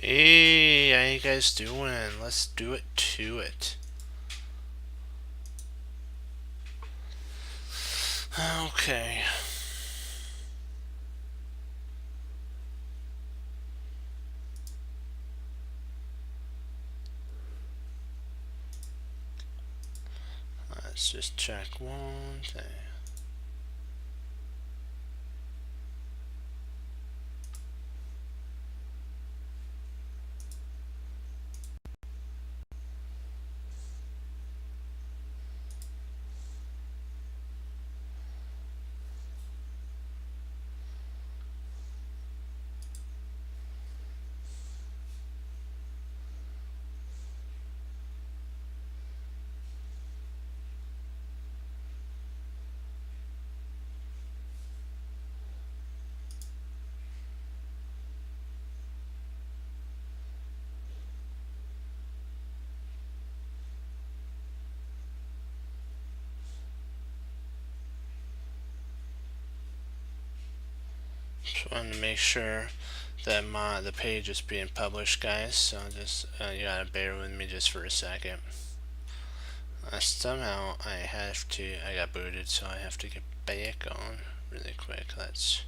Hey, how you guys doing? Let's do it to it. Okay. Let's just check one thing. Just wanted to make sure that the page is being published, guys. So just you gotta bear with me just for a second. Somehow I got booted, so I have to get back on really quick. Let's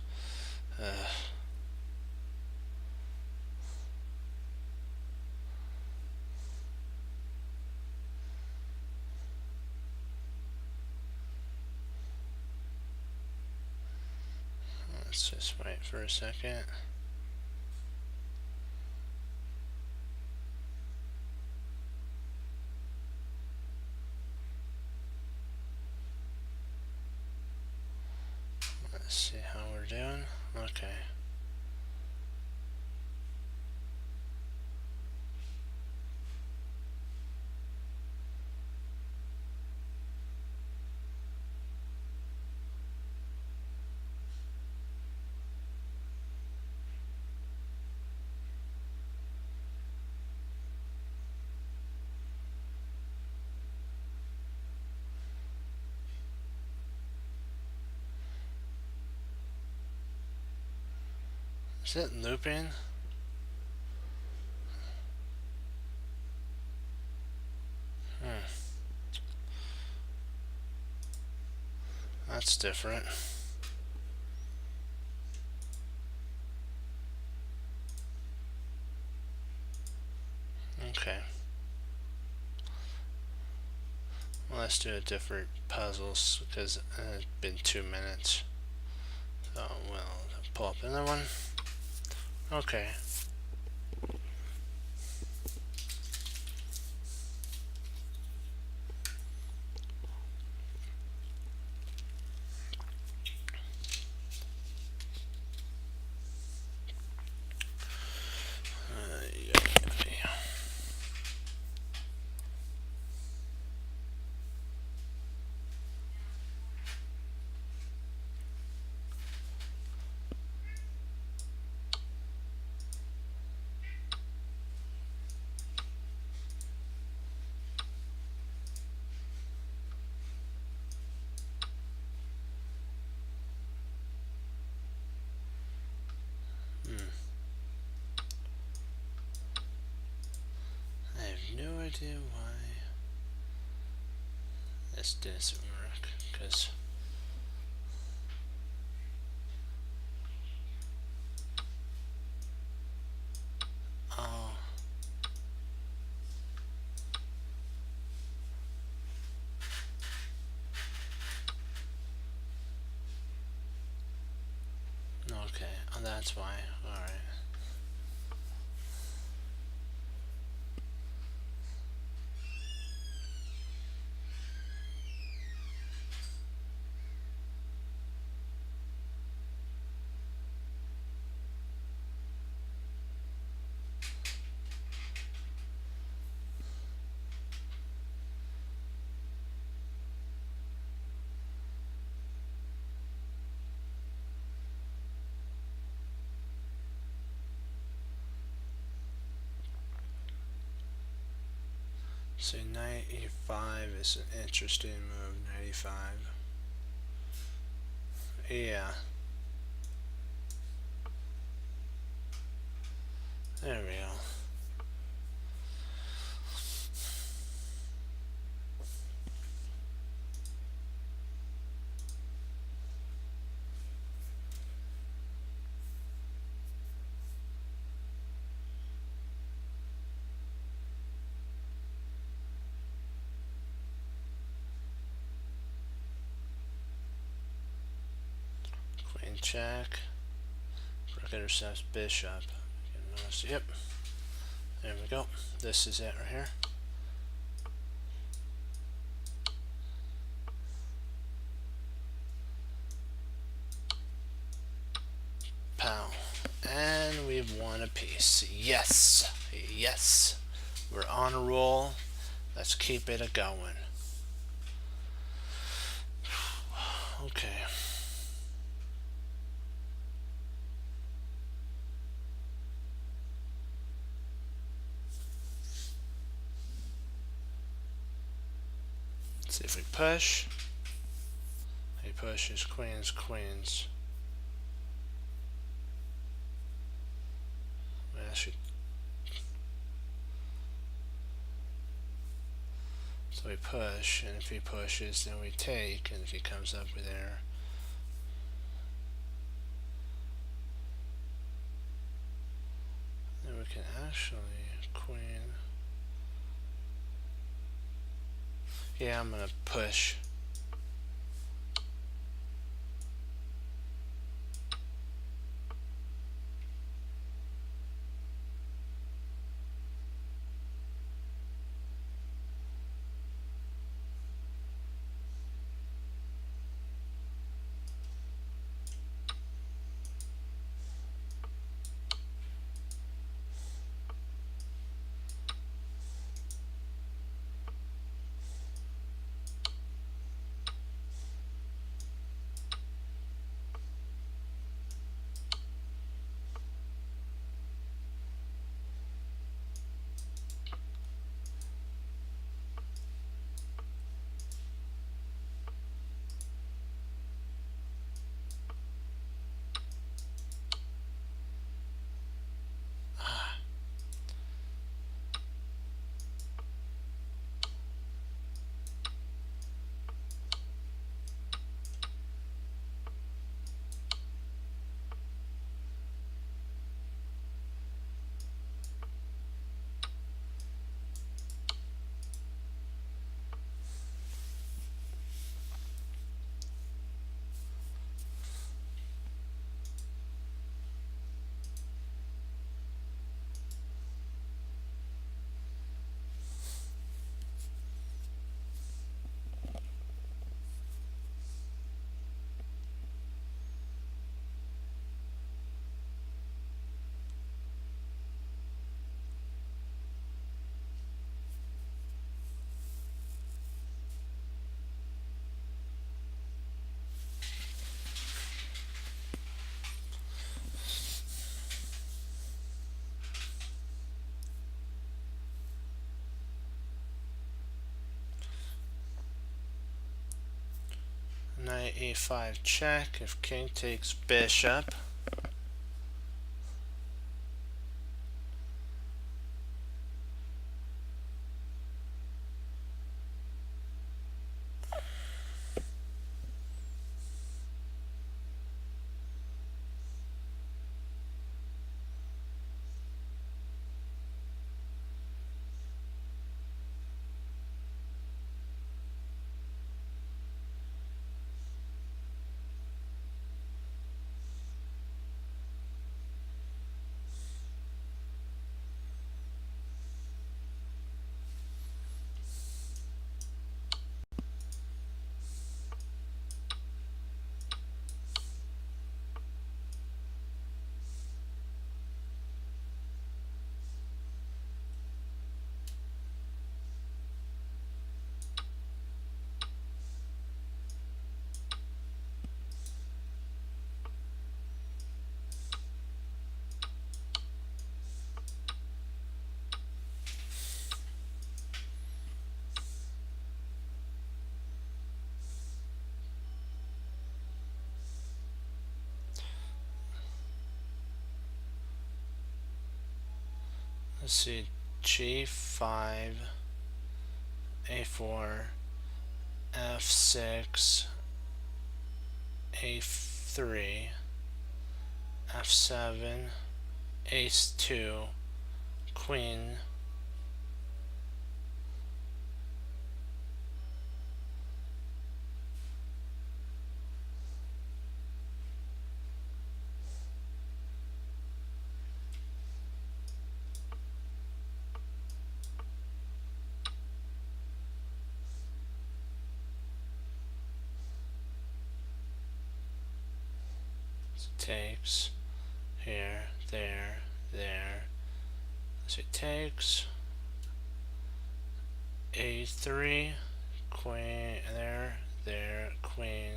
just wait for a second. Let's see how we're doing. Okay. Is it looping? That's different. Okay. Well, let's do a different puzzles because it's been 2 minutes. So we'll pull up another one. Okay. I have no idea why this doesn't work. Because oh, okay. Oh, that's why. All right. So knight e5 is an interesting move. Knight e5. Yeah. There we go. check. Rook intercepts bishop. Yep. There we go. This is it right here. Pow. And we've won a piece. Yes. Yes. We're on a roll. Let's keep it a-going. Okay. Let's see if we push. He pushes queens, queens. So we push, and if he pushes, then we take, and if he comes up with there, then we can actually queen. Yeah, I'm gonna push. Knight e5 check. If king takes bishop, let's see, g5, a4, f6, a3, f7, ace 2, queen, So it takes here, there, there. So it takes a3, queen, there, there, queen.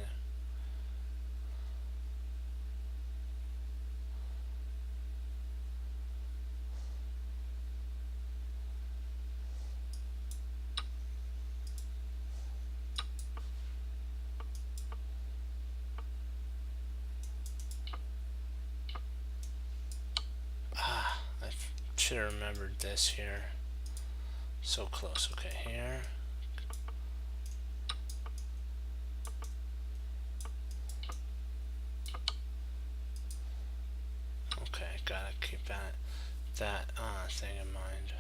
I should have remembered this here. So close. Okay, here. Okay, gotta keep that thing in mind.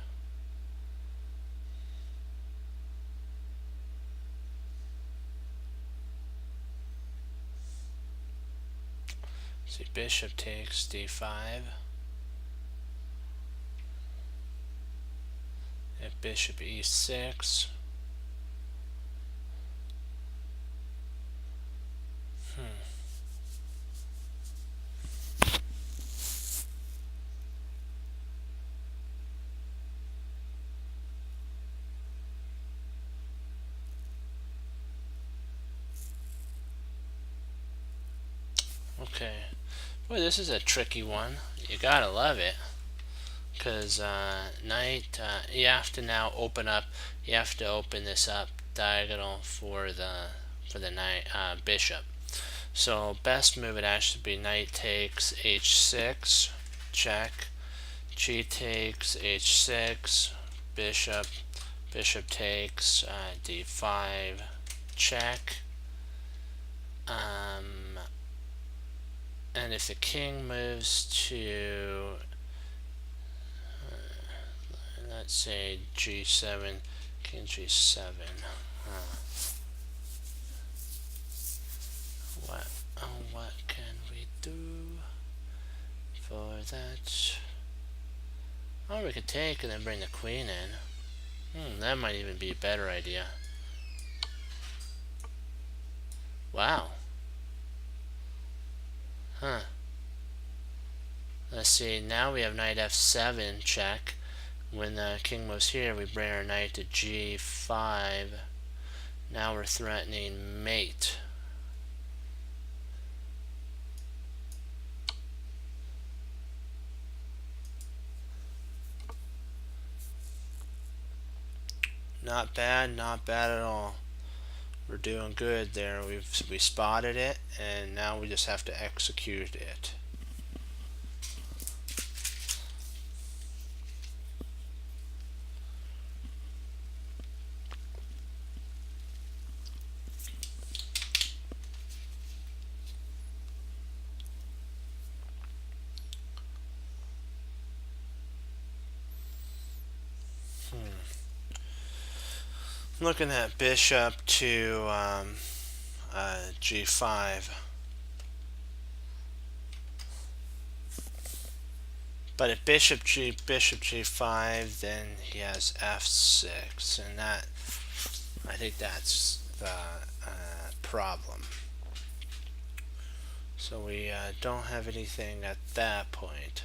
See, bishop takes d5. If bishop e6. Okay. Boy, this is a tricky one. You gotta love it. Because knight, you have to now open up. You have to open this up diagonal for the knight bishop. So best move would actually be knight takes h6, check. G takes h6, bishop. Bishop takes d5, check. And if the king moves to let's say g7, king g7. What can we do for that? Oh, we could take and then bring the queen in. That might even be a better idea. Wow. Let's see, now we have knight f7, check. When the king moves here, we bring our knight to g5. Now we're threatening mate. Not bad, not bad at all. We're doing good there. We spotted it, and now we just have to execute it. Looking at bishop to g5. But if bishop g5, then he has f6, and that, I think that's the problem. So we don't have anything at that point.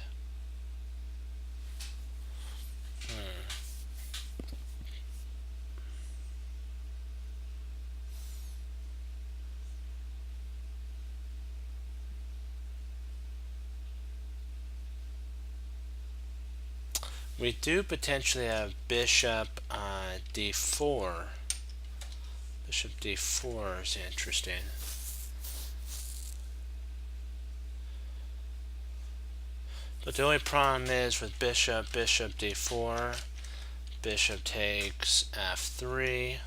We do potentially have bishop d4. Bishop d4 is interesting. But the only problem is with bishop d4, bishop takes f3.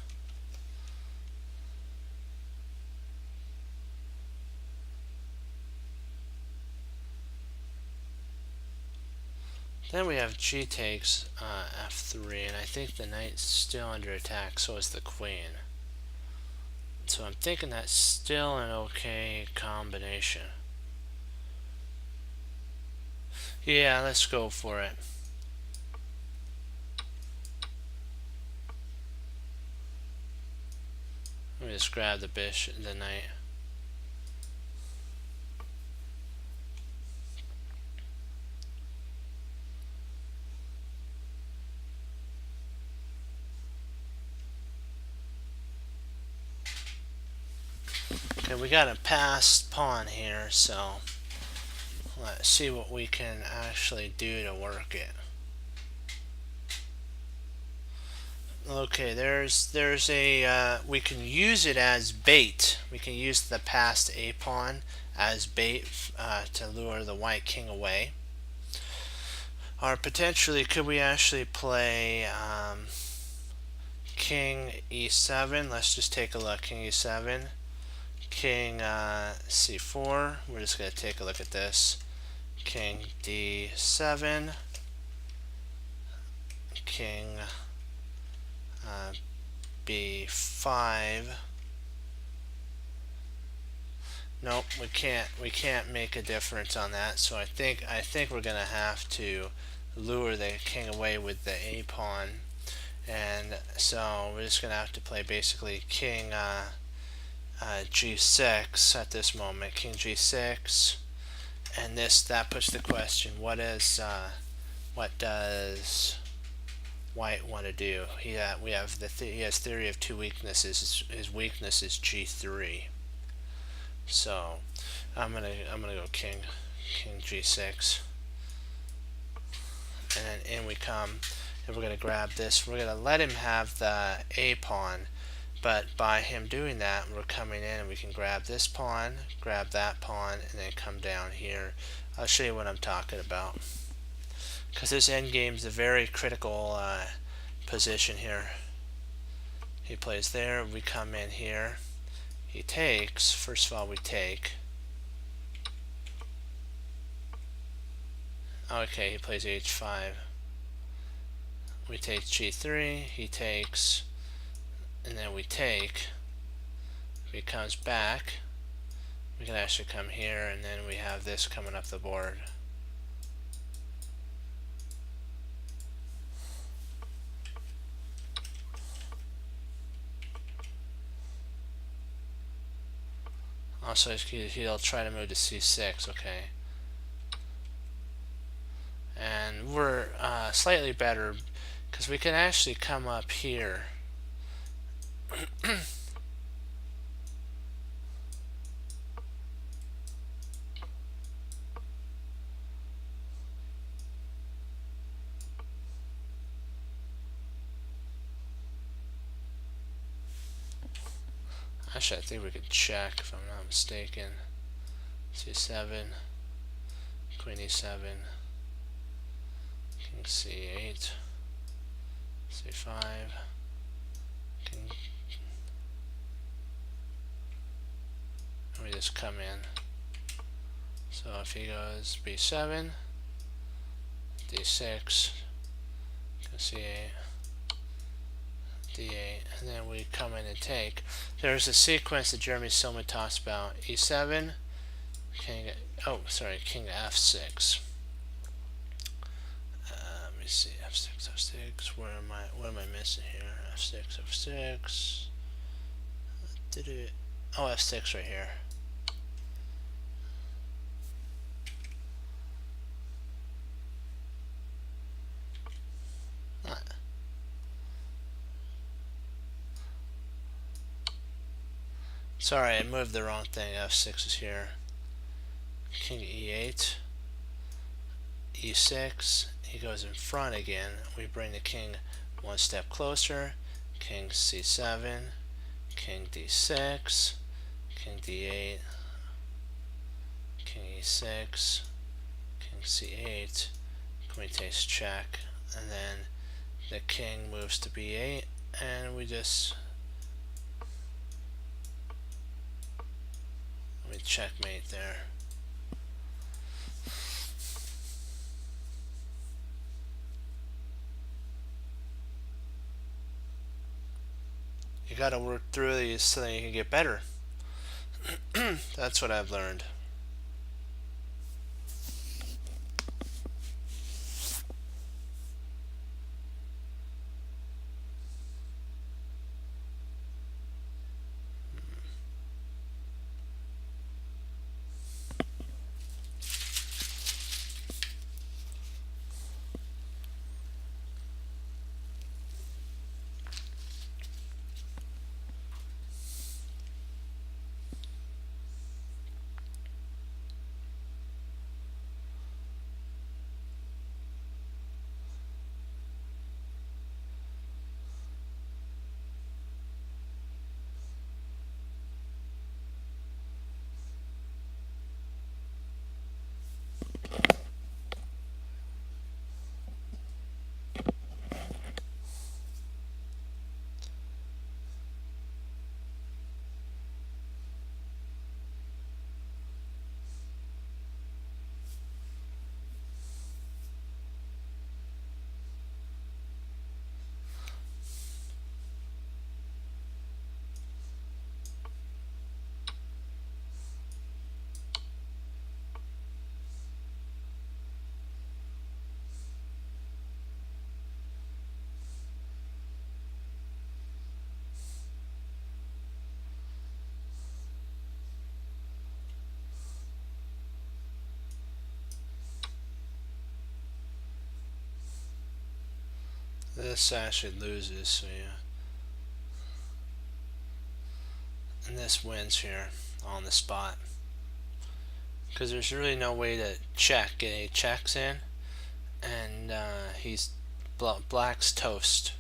Then we have g takes f3, and I think the knight's still under attack, so is the queen. So I'm thinking that's still an okay combination. Yeah, let's go for it. Let me just grab the knight. Okay, we got a passed pawn here, so let's see what we can actually do to work it. Okay, there's a we can use it as bait. We can use the passed a pawn as bait to lure the white king away. Or potentially, could we actually play king e7? Let's just take a look. King e7, king c4. We're just going to take a look at this. King d7, king b5. Nope, we can't make a difference on that. So I think we're gonna have to lure the king away with the a pawn, and so we're just gonna have to play basically king g6 at this moment. King g6, and that puts the question: what does white want to do? He has theory of two weaknesses. His weakness is g3. So I'm gonna go king g6, and then in we come, and we're gonna grab this. We're gonna let him have the a pawn, but by him doing that, we're coming in and we can grab this pawn, grab that pawn, and then come down here. I'll show you what I'm talking about, because this endgame is a very critical position here. He plays there, we come in here. He takes. First of all, we take. Okay, he plays h5. We take g3. He takes, and then we take. If he comes back, we can actually come here, and then we have this coming up the board. Also, he'll try to move to c6. Okay. And we're slightly better because we can actually come up here. Actually, I think we could check if I'm not mistaken. c7, queen e7, king c8, c5, king. Let me just come in. So if he goes b7, d6, king c8, d8, and then we come in and take. There's a sequence that Jeremy Silman talks about: e7, king. Oh, sorry, king f6. Let me see, f6, f6. Where am I? What am I missing here? f6, f6. Did it? Oh, f6 right here. Sorry, I moved the wrong thing. f6 is here. King e8, e6. He goes in front again. We bring the king one step closer. King c7, king d6, king d8, king e6, king c8. Queen takes check, and then the king moves to b8, and we just checkmate there. You gotta work through these so that you can get better. That's what I've learned. This actually loses, so yeah. And this wins here on the spot. Because there's really no way to get any checks in. And black's toast.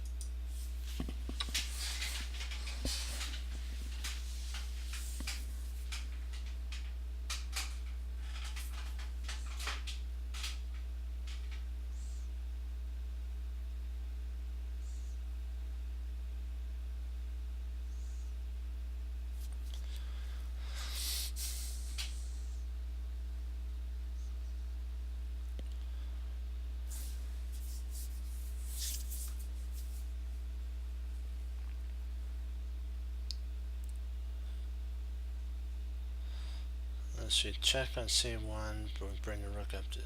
Let's see, check on C1, bring the rook up to,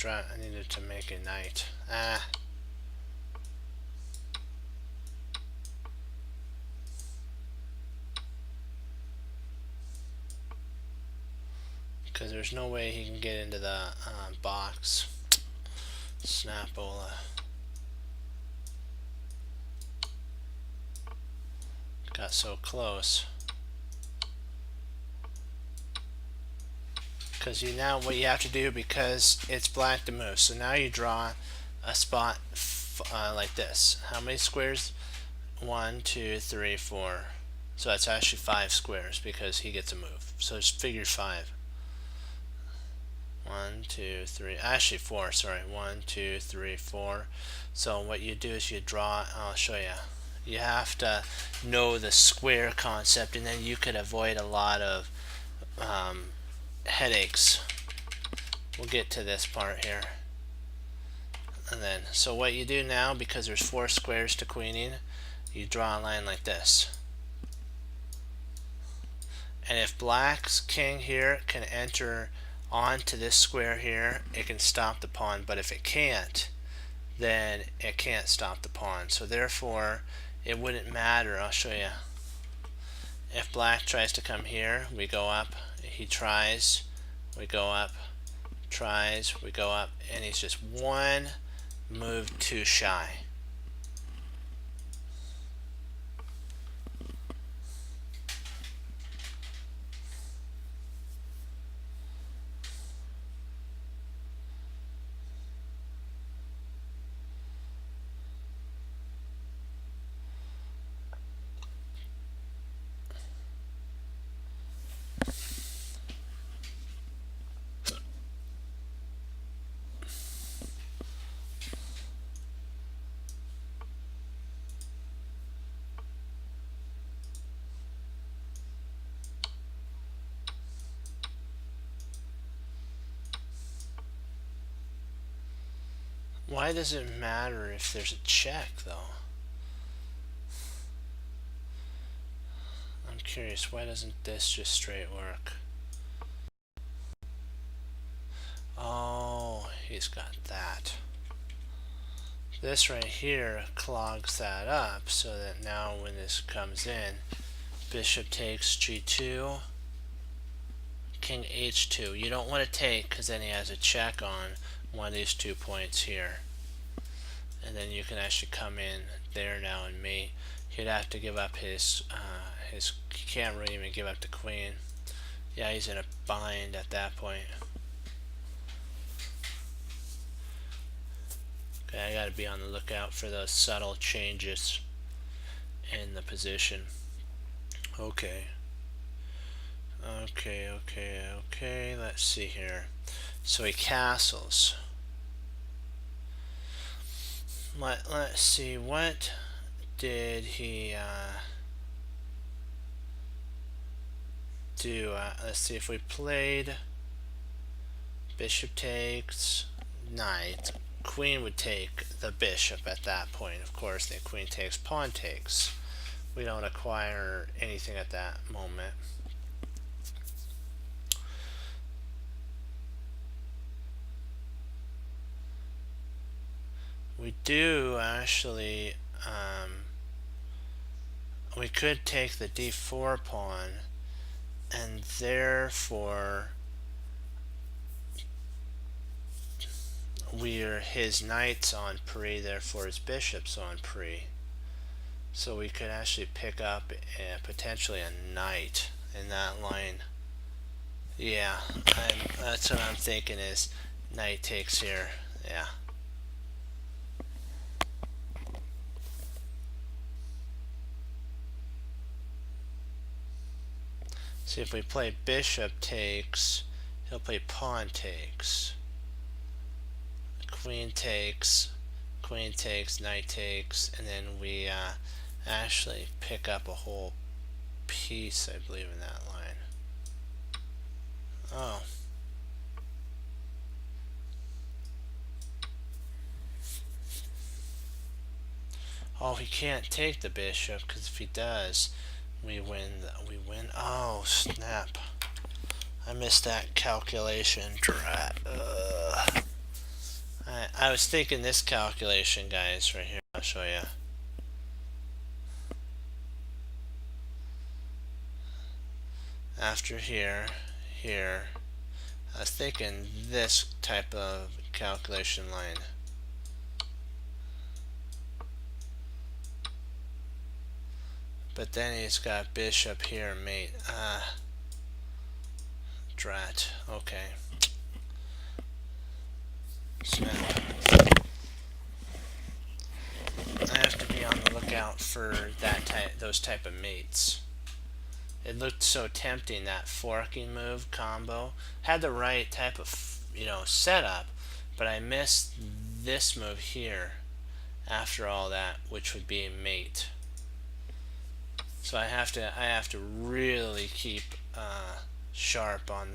I needed to make a knight. Because there's no way he can get into the box. Snapola. Got so close. Because what you have to do, because it's black to move. So now you draw a spot like this. How many squares? 1, 2, 3, 4. So that's actually 5 squares because he gets a move. So just figure 5. 1, 2, 3. Actually 4. Sorry. 1, 2, 3, 4. So what you do is you draw. I'll show you. You have to know the square concept, and then you could avoid a lot of headaches. We'll get to this part here. And then, so what you do now, because there's 4 squares to queening, you draw a line like this. And if black's king here can enter onto this square here, it can stop the pawn. But if it can't, then it can't stop the pawn. So therefore, it wouldn't matter. I'll show you. If black tries to come here, we go up. He tries, we go up. Tries, we go up. And he's just one move too shy. Why does it matter if there's a check, though? I'm curious, why doesn't this just straight work? Oh, he's got that. This right here clogs that up, so that now when this comes in, bishop takes g2, king h2. You don't want to take, because then he has a check on one of these 2 points here. And then you can actually come in there now and mate. He'd have to give up his he can't really even give up the queen. Yeah, he's in a bind at that point. Okay, I gotta be on the lookout for those subtle changes in the position. Okay. Okay, let's see here. So he castles. Let's see, what did he do? Let's see, if we played bishop takes knight, queen would take the bishop at that point. Of course, the queen takes, pawn takes. We don't acquire anything at that moment. We do actually, we could take the d4 pawn, and therefore his knight's on pre, therefore his bishop's on pre. So we could actually pick up potentially a knight in that line. Yeah, that's what I'm thinking is knight takes here. Yeah. See, if we play bishop takes, he'll play pawn takes. Queen takes, knight takes, and then we actually pick up a whole piece, I believe, in that line. Oh. Oh, he can't take the bishop, because if he does, we win. Oh, snap. I missed that calculation. Drat. I was thinking this calculation, guys, right here. I'll show you. After here, I was thinking this type of calculation line. But then he's got bishop here, mate. Drat. Okay. Snap. I have to be on the lookout for those type of mates. It looked so tempting, that forking move combo. Had the right type of setup, but I missed this move here after all that, which would be a mate. So I have to really keep sharp on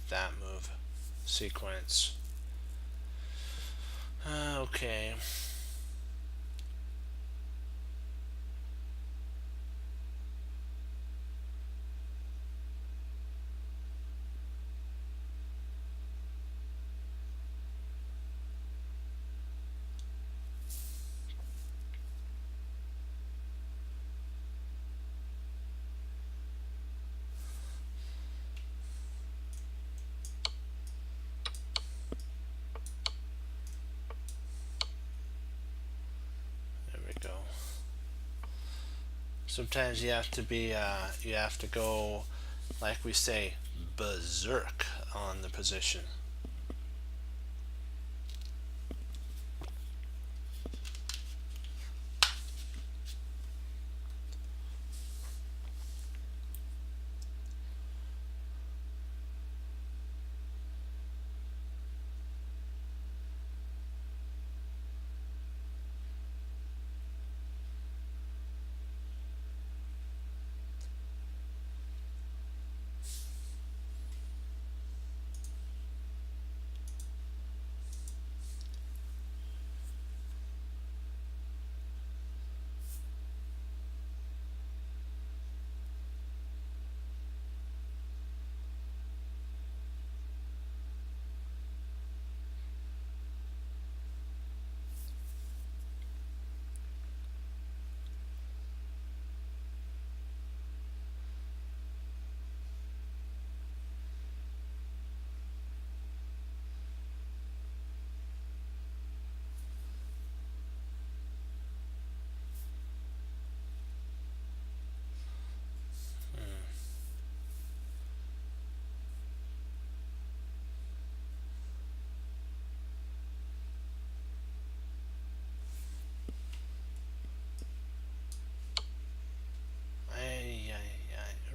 that move sequence. Okay. Sometimes you have to go, like we say, berserk on the position.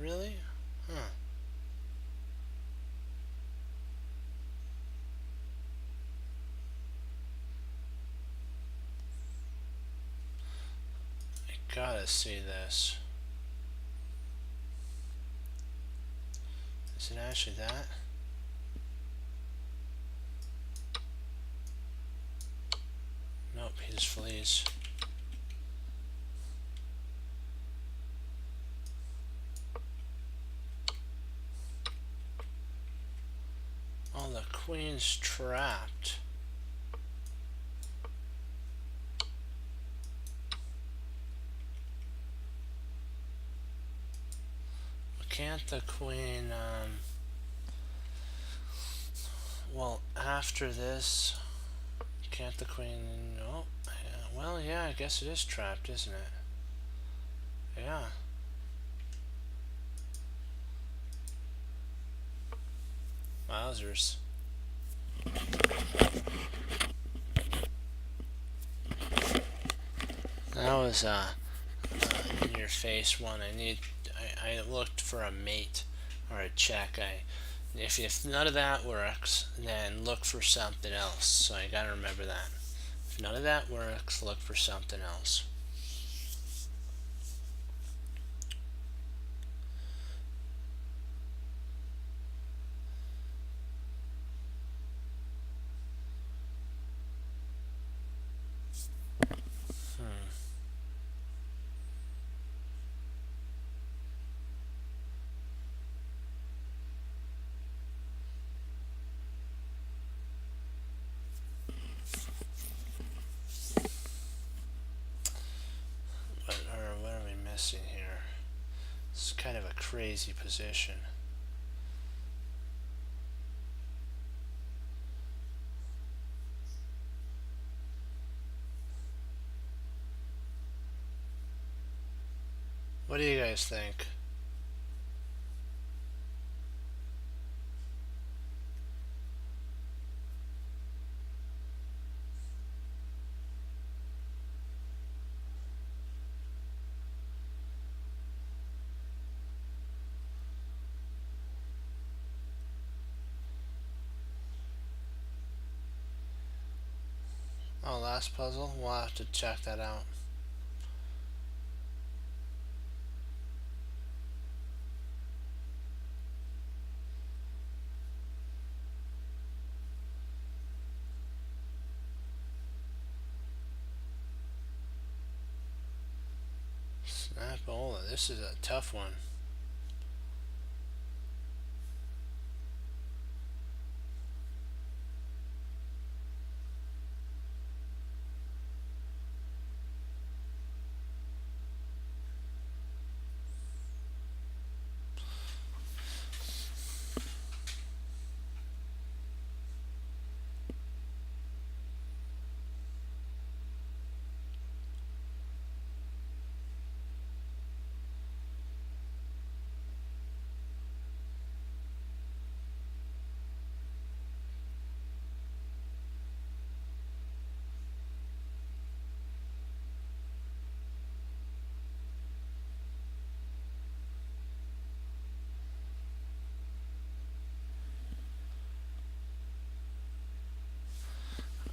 Really? Huh. I gotta see this. Is it actually that? Nope, he just flees. Oh, the queen's trapped. can't the queen, well, after this, can't the queen, oh, yeah, well, yeah, I guess it is trapped, isn't it? Yeah. Wowzers. That was, in your face one. I looked for a mate or a check. If none of that works, then look for something else. So I gotta remember that. If none of that works, look for something else. What are we missing here? It's kind of a crazy position. What do you guys think? Oh, last puzzle? We'll have to check that out. Snapola, this is a tough one.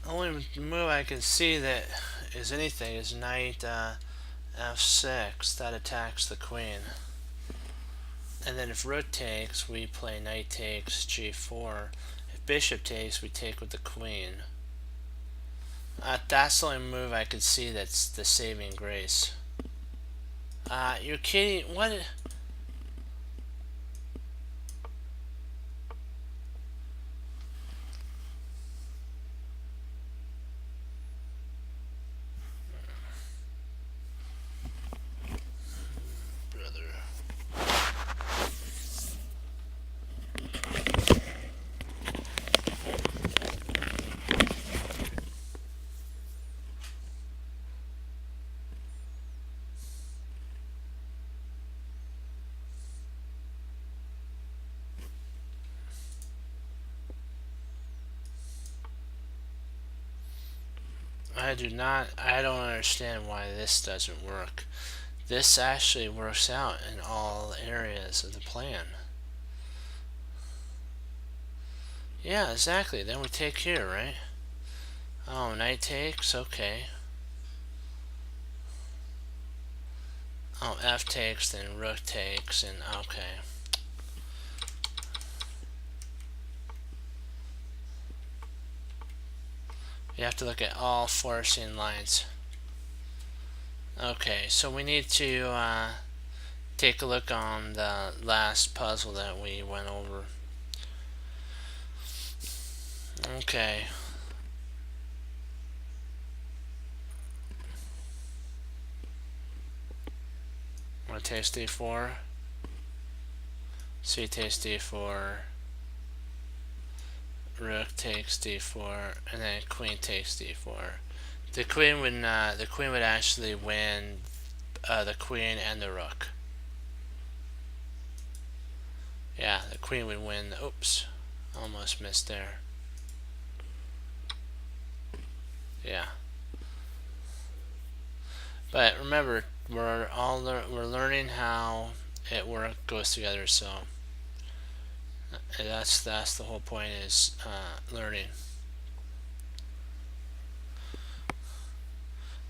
Only move I can see that is anything is knight f6. That attacks the queen. And then if rook takes, we play knight takes g4. If bishop takes, we take with the queen. That's the only move I could see that's the saving grace. You're kidding? What? I don't understand why this doesn't work. This actually works out in all areas of the plan. Yeah, exactly. Then we take here, right? Oh, knight takes, okay. Oh, f takes, then rook takes, and okay. You have to look at all forcing lines. Okay, so we need to take a look on the last puzzle that we went over. Okay. Want to take d4? c takes d4, rook takes d4, and then queen takes d4. The queen would actually win the queen and the rook. Yeah, the queen would win. Oops, almost missed there. Yeah. But remember, we're learning how it goes together. So that's the whole point, is learning.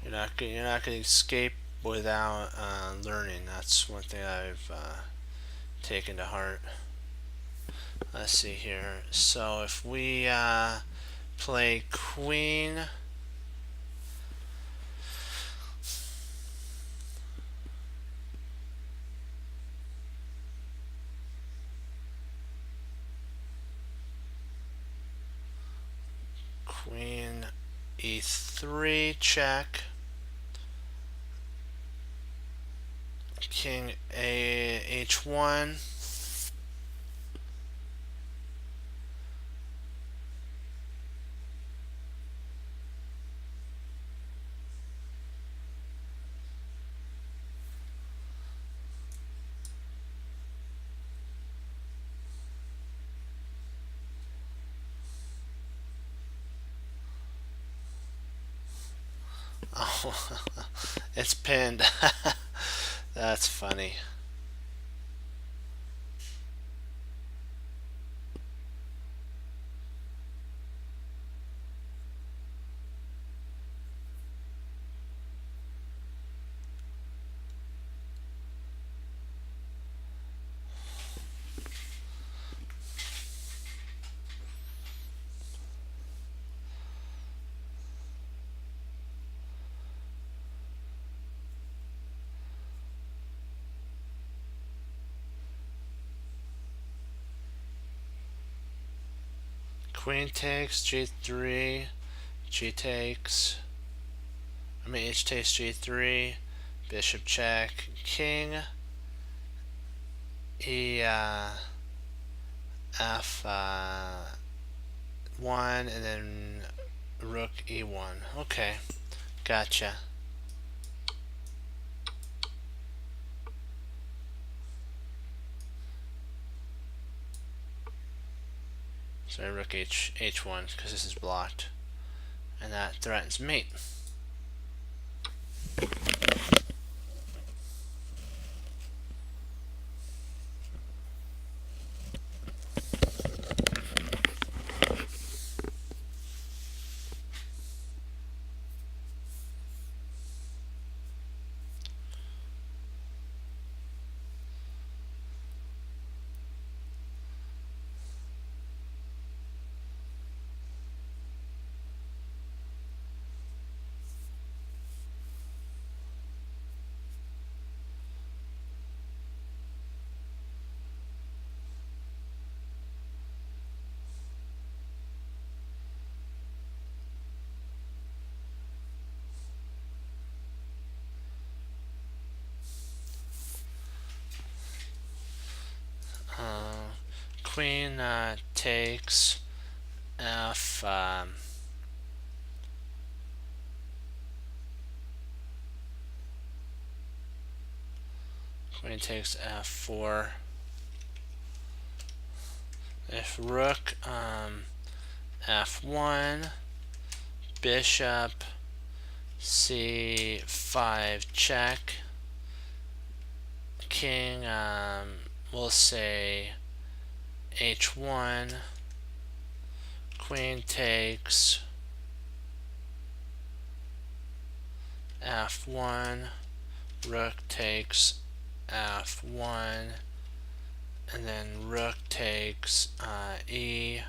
You're not going to escape without learning. That's one thing I've taken to heart. Let's see here. So if we play queen, queen e3 check, king h1, oh, it's pinned. That's funny. Queen takes g3, g takes, h takes g3, bishop check, king e f1, and then rook e1. Okay, gotcha. So rook h1, because this is blocked, and that threatens mate. Queen takes f. Queen takes f4. If rook f1, bishop c5 check, king we'll say h1, queen takes f1, rook takes f1, and then rook takes e6.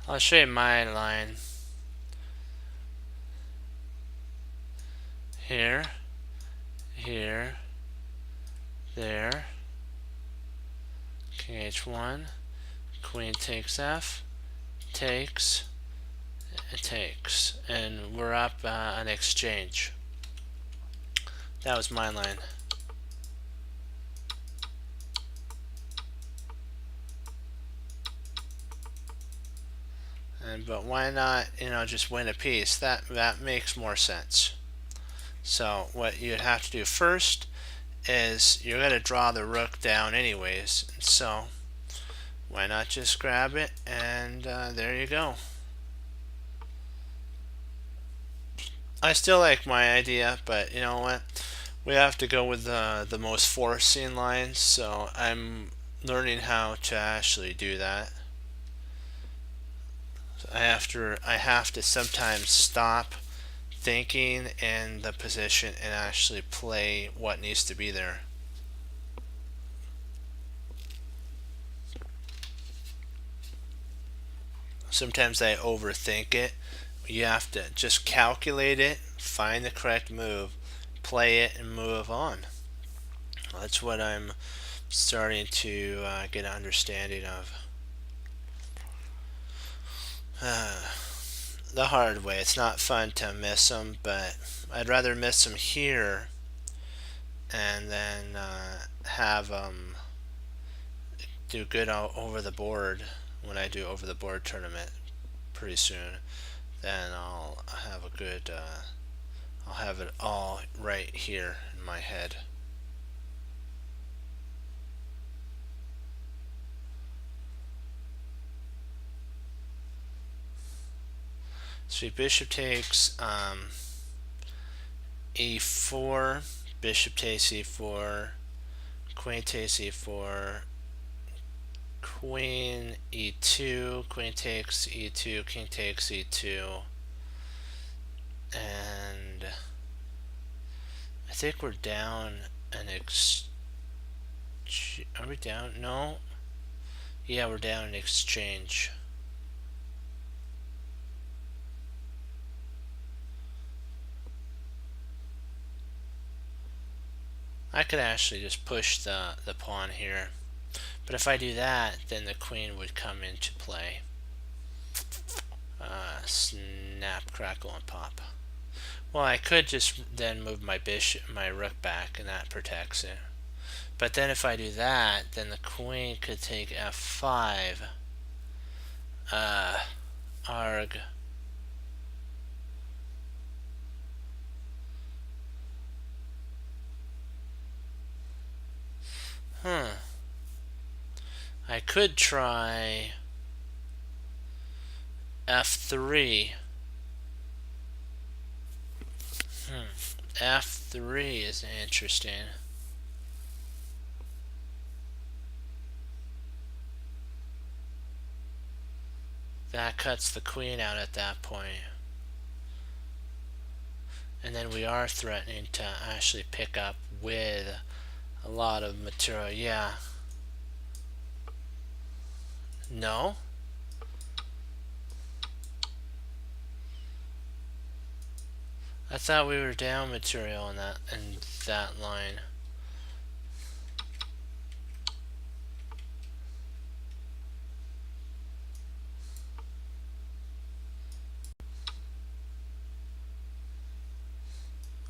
I'll show you my line. Here, here, there, king h1, queen takes f, takes, it takes, and we're up an exchange. That was my line. But why not, just win a piece? That makes more sense. So what you'd have to do first is you're going to draw the rook down anyways. So why not just grab it, and there you go. I still like my idea, but you know what? We have to go with the most forcing lines, so I'm learning how to actually do that. So I have to sometimes stop thinking in the position and actually play what needs to be there. Sometimes I overthink it. You have to just calculate it, find the correct move, play it, and move on. That's what I'm starting to get an understanding of. The hard way. It's not fun to miss them, but I'd rather miss them here and then have them do good over the board when I do over the board tournament pretty soon. Then I'll have a good, I'll have it all right here in my head. So bishop takes e4, bishop takes e4, queen takes e4, queen e2, queen takes e2, king takes e2, and I think we're down an are we down? No. Yeah, we're down an exchange. I could actually just push the pawn here. But if I do that, then the queen would come into play. Snap, crackle, and pop. Well, I could just then move my rook back, and that protects it. But then if I do that, then the queen could take f5. Arg. I could try f3. F3 is interesting. That cuts the queen out at that point. And then we are threatening to actually pick up with a lot of material. Yeah. No? I thought we were down material in that line.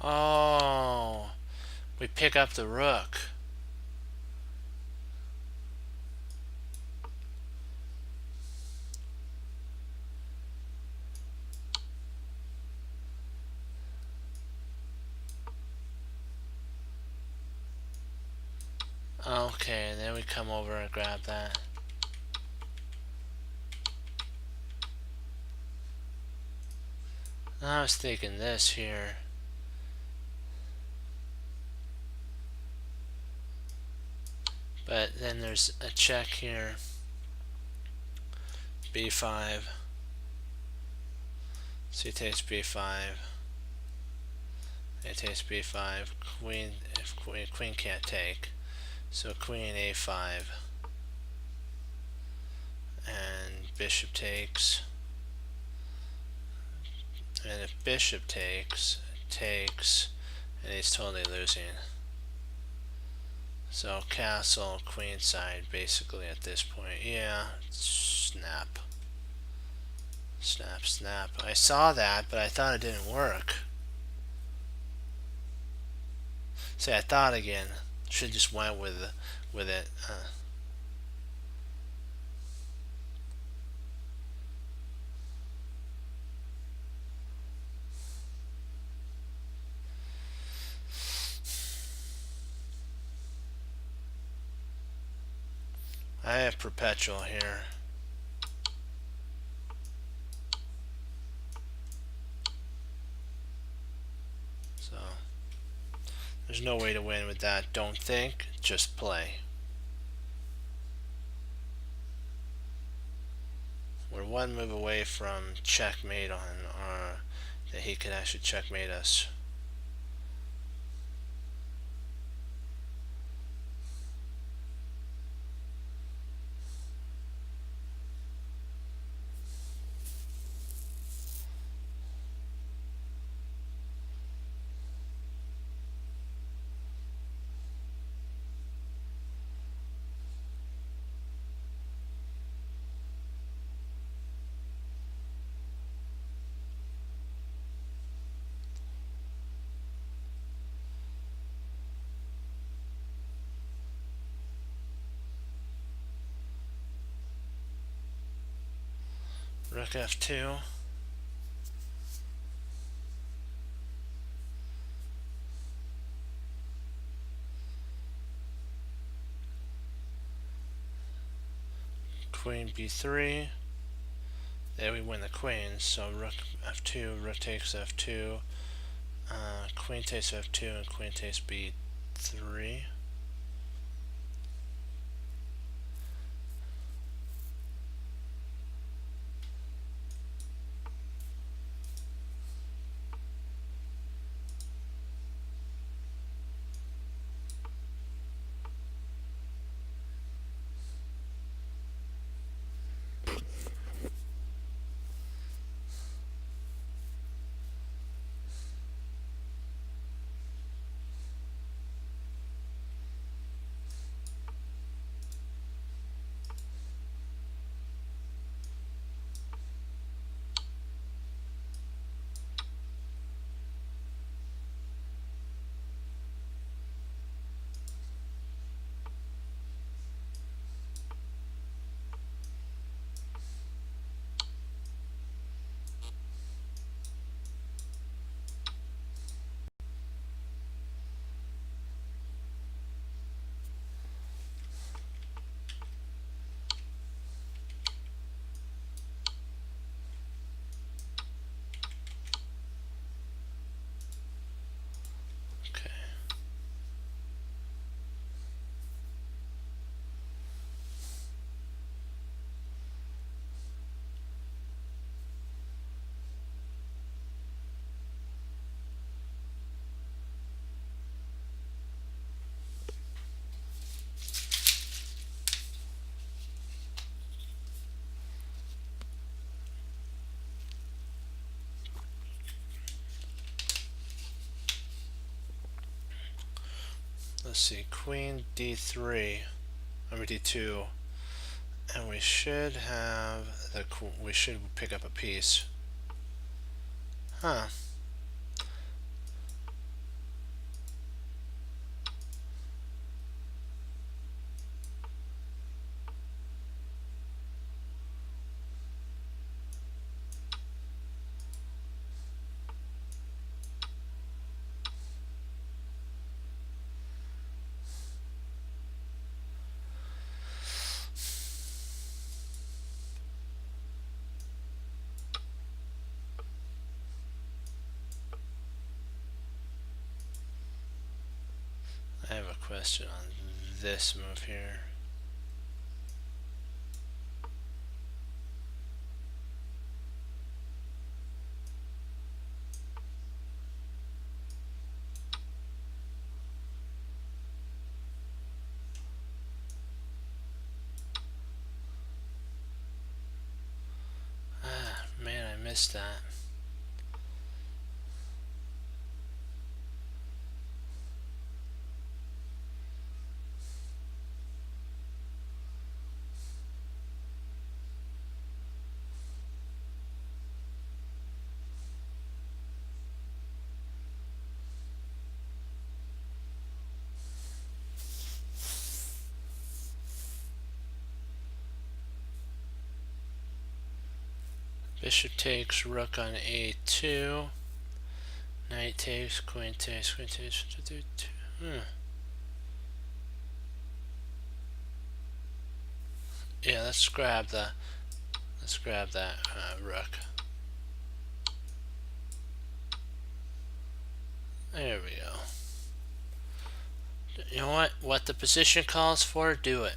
Oh, we pick up the rook. Okay, and then we come over and grab that. I was thinking this here. But then there's a check here. b5. So he takes b5. It takes b5. Queen, if queen can't take. So queen a5. And bishop takes. And if bishop takes, and he's totally losing. So castle, queenside, basically at this point. Yeah, snap. Snap, snap. I saw that, but I thought it didn't work. See, I thought again. Should just went with it. I have perpetual here. So there's no way to win with that. Don't think, just play. We're one move away from checkmate on our that he could actually checkmate us. Rook f2. Queen b3. There we win the queen. So rook f2, rook takes f2, queen takes f2, and queen takes b3. Okay. Let's see, queen d3, number d2, and we should have we should pick up a piece. Huh. I have a question on this move here. Ah, man, I missed that. Bishop takes, rook on a2. Knight takes, queen takes, queen takes. Yeah, let's grab that rook. There we go. You know what? What the position calls for, do it.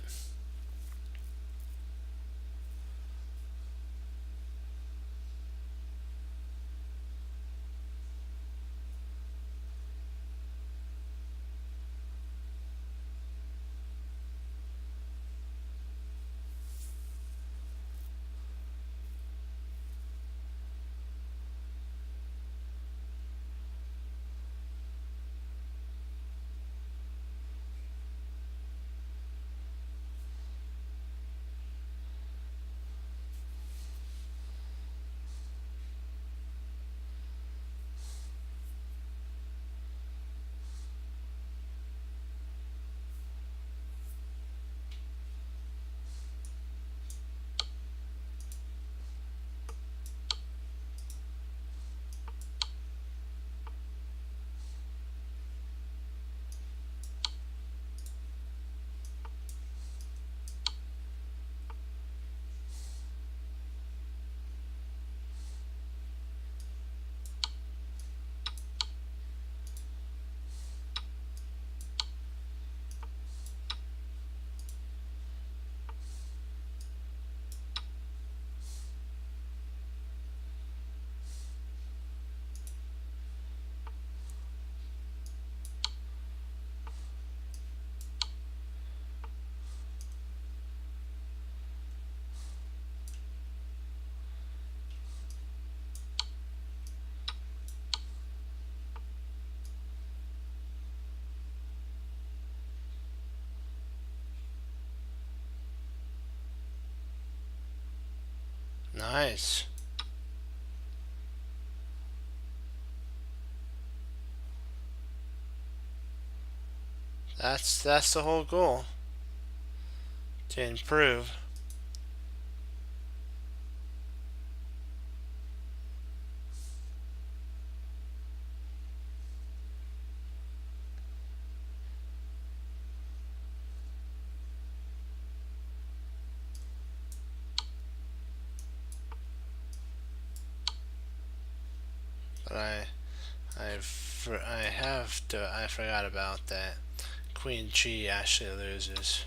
Nice. That's the whole goal. To improve. But I forgot about that. Queen G actually loses.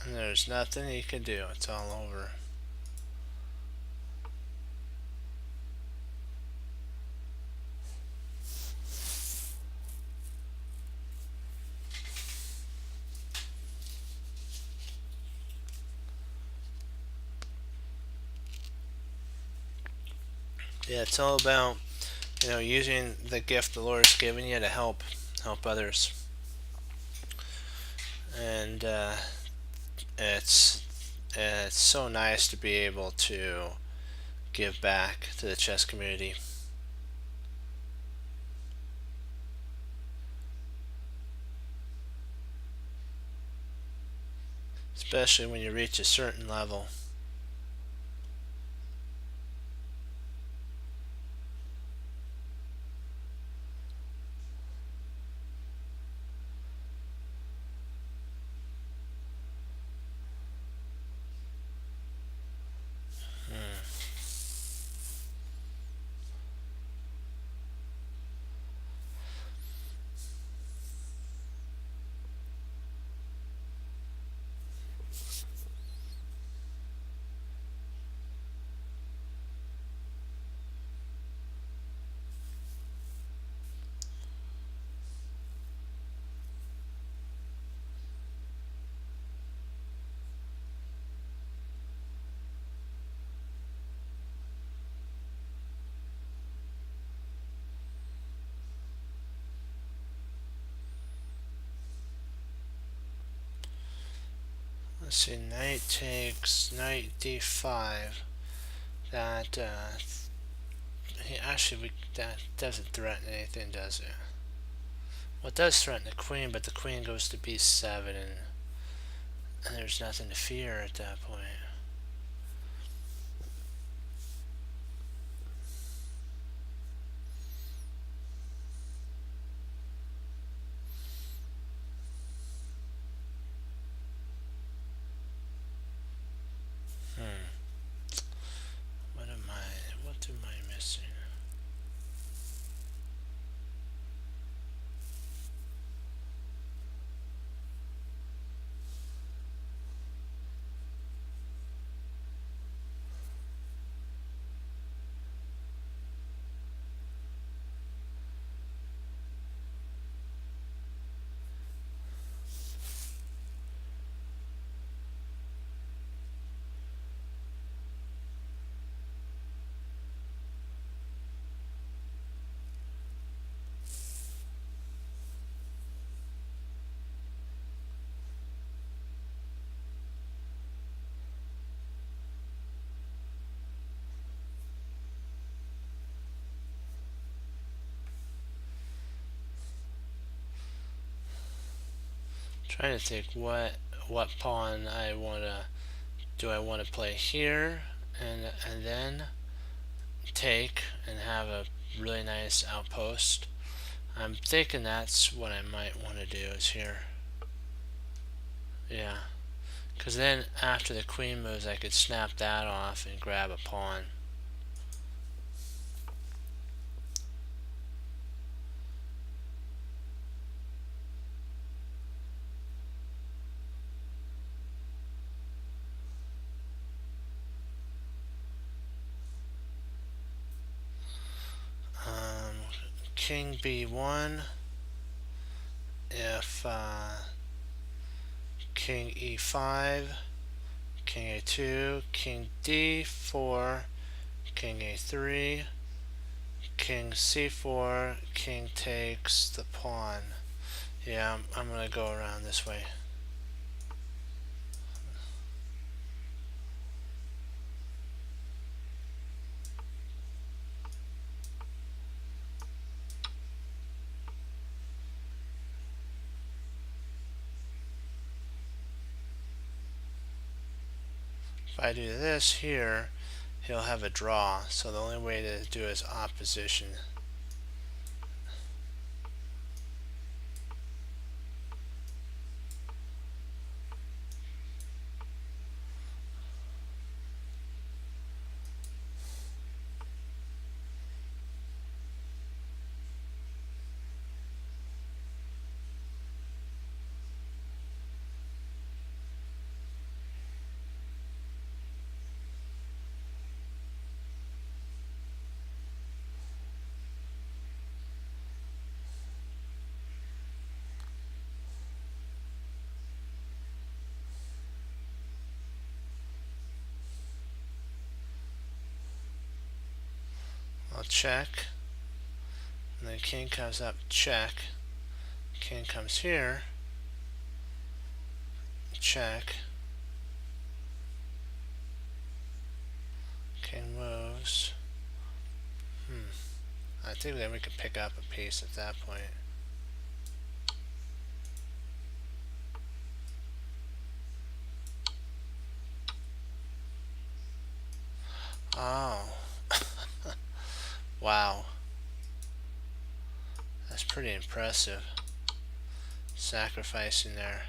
And there's nothing he can do. It's all over. Yeah, it's all about using the gift the Lord's given you to help others, and it's it's so nice to be able to give back to the chess community. Especially when you reach a certain level. Let's see, knight takes knight d5. That actually that doesn't threaten anything, does it? Well, it does threaten the queen, but the queen goes to b7, and there's nothing to fear at that point. What am I missing? Trying to think what pawn I wanna do. I want to play here and then take and have a really nice outpost. I'm thinking that's what I might want to do is here. Yeah, because then after the queen moves, I could snap that off and grab a pawn. King b1. If king e5, king a2, king d4, king a3, king c4, king takes the pawn. Yeah, I'm gonna go around this way. If I do this here, he'll have a draw, so the only way to do is opposition. I'll check, and then king comes up, check. King comes here, check. King moves. I think then we could pick up a piece at that point. Oh. Wow. That's pretty impressive. Sacrificing there.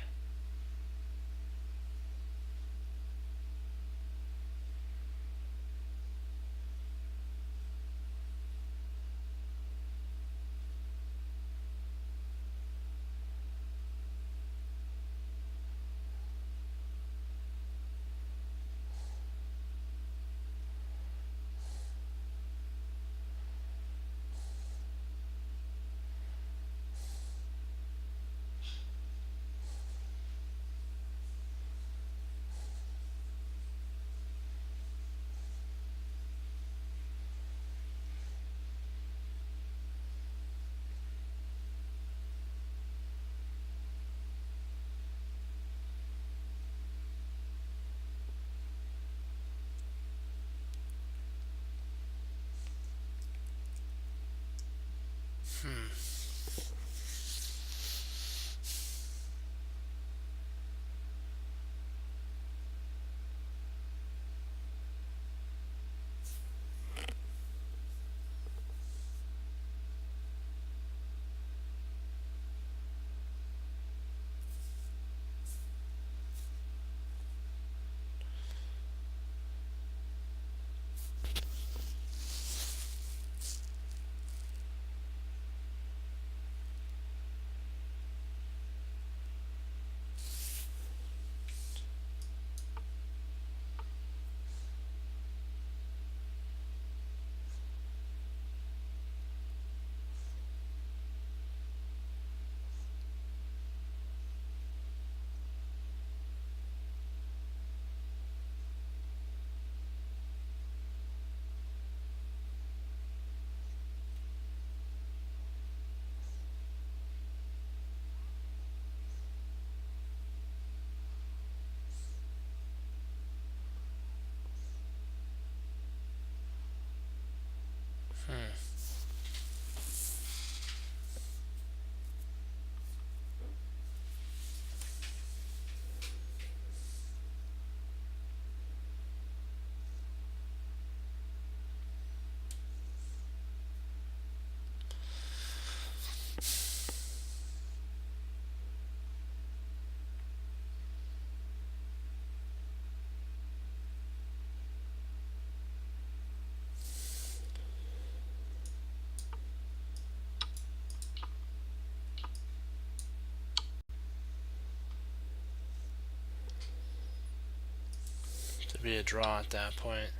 should be a draw at that point.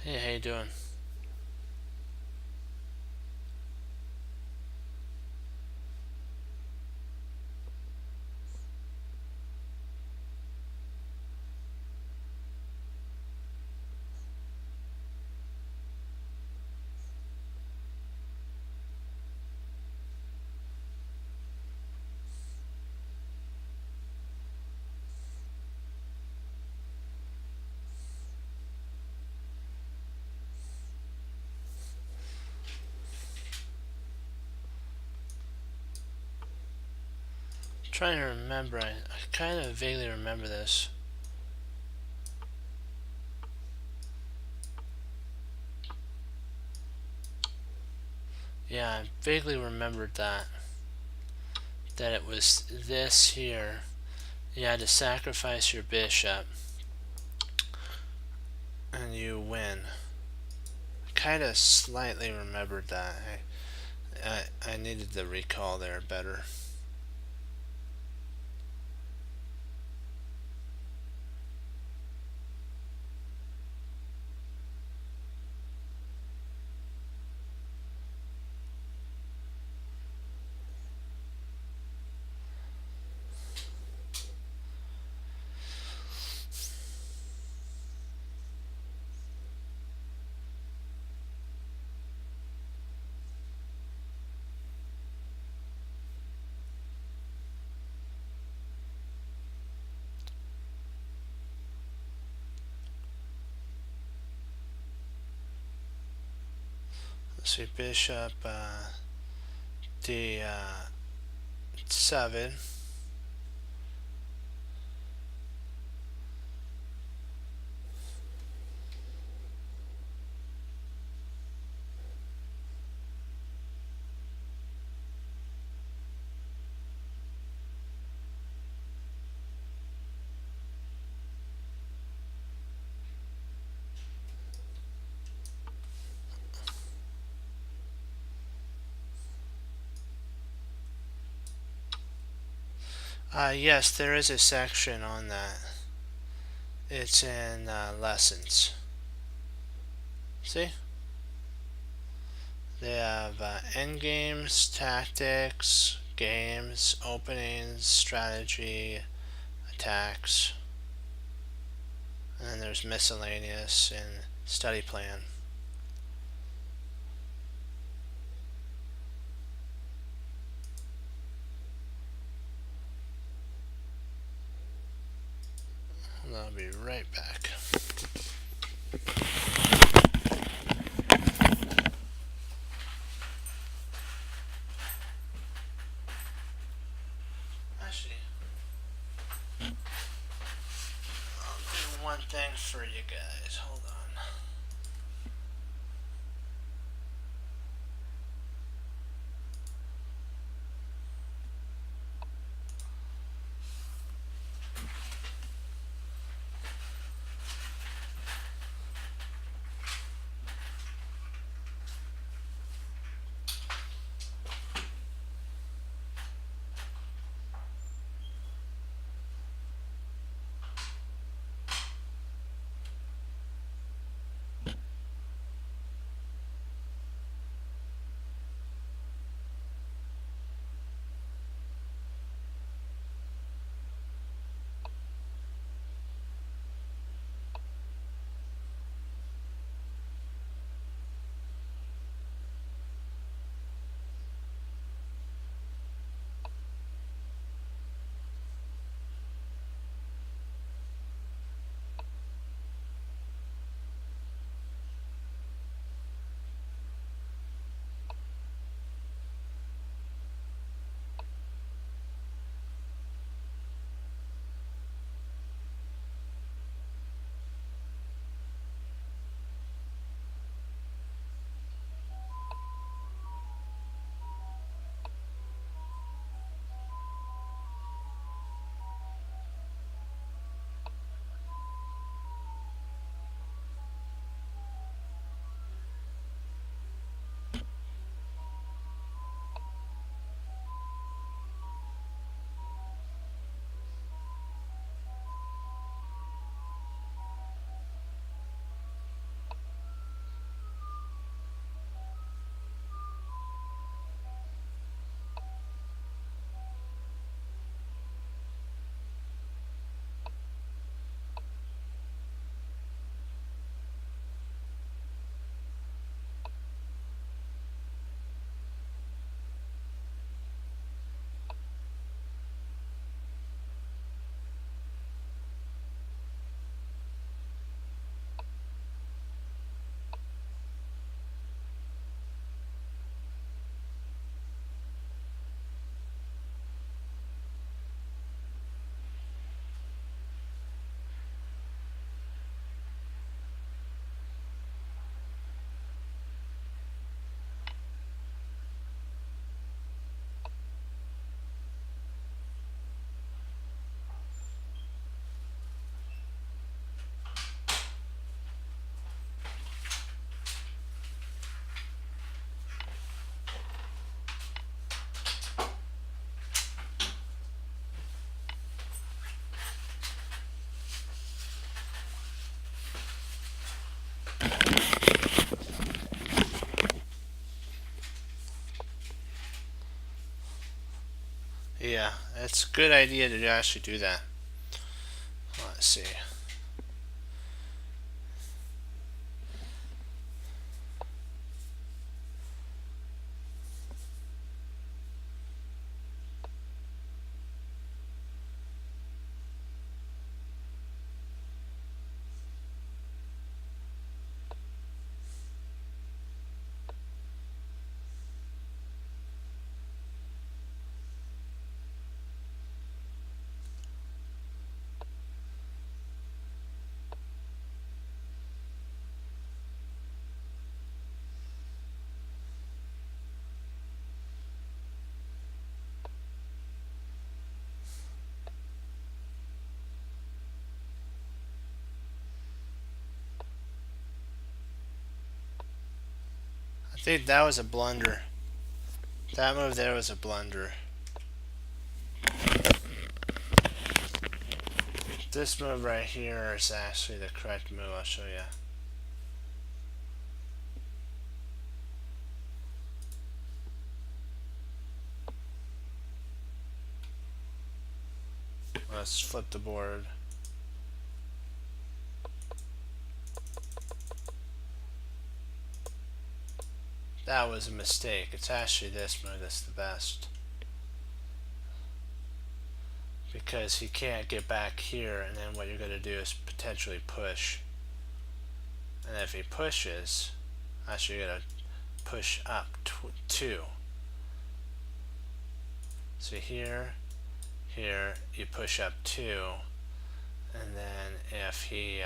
Hey, how you doing? Trying to remember. I kind of vaguely remember this. Yeah, I vaguely remembered that. That it was this here. You had to sacrifice your bishop. And you win. I kind of slightly remembered that. I needed the recall there better. Let's see, bishop d7. Yes, there is a section on that. It's in lessons. See? They have endgames, tactics, games, openings, strategy, attacks, and then there's miscellaneous and study plan. And I'll be right back. Actually, I'll do one thing for you guys. Hold on. Yeah, it's a good idea to actually do that. Let's see. I think that was a blunder. That move there was a blunder. This move right here is actually the correct move. I'll show you. Let's flip the board. That was a mistake. It's actually this move that's the best. Because he can't get back here, and then what you're going to do is potentially push. And if he pushes, actually you're going to push up 2. So here, you push up 2, and then if he,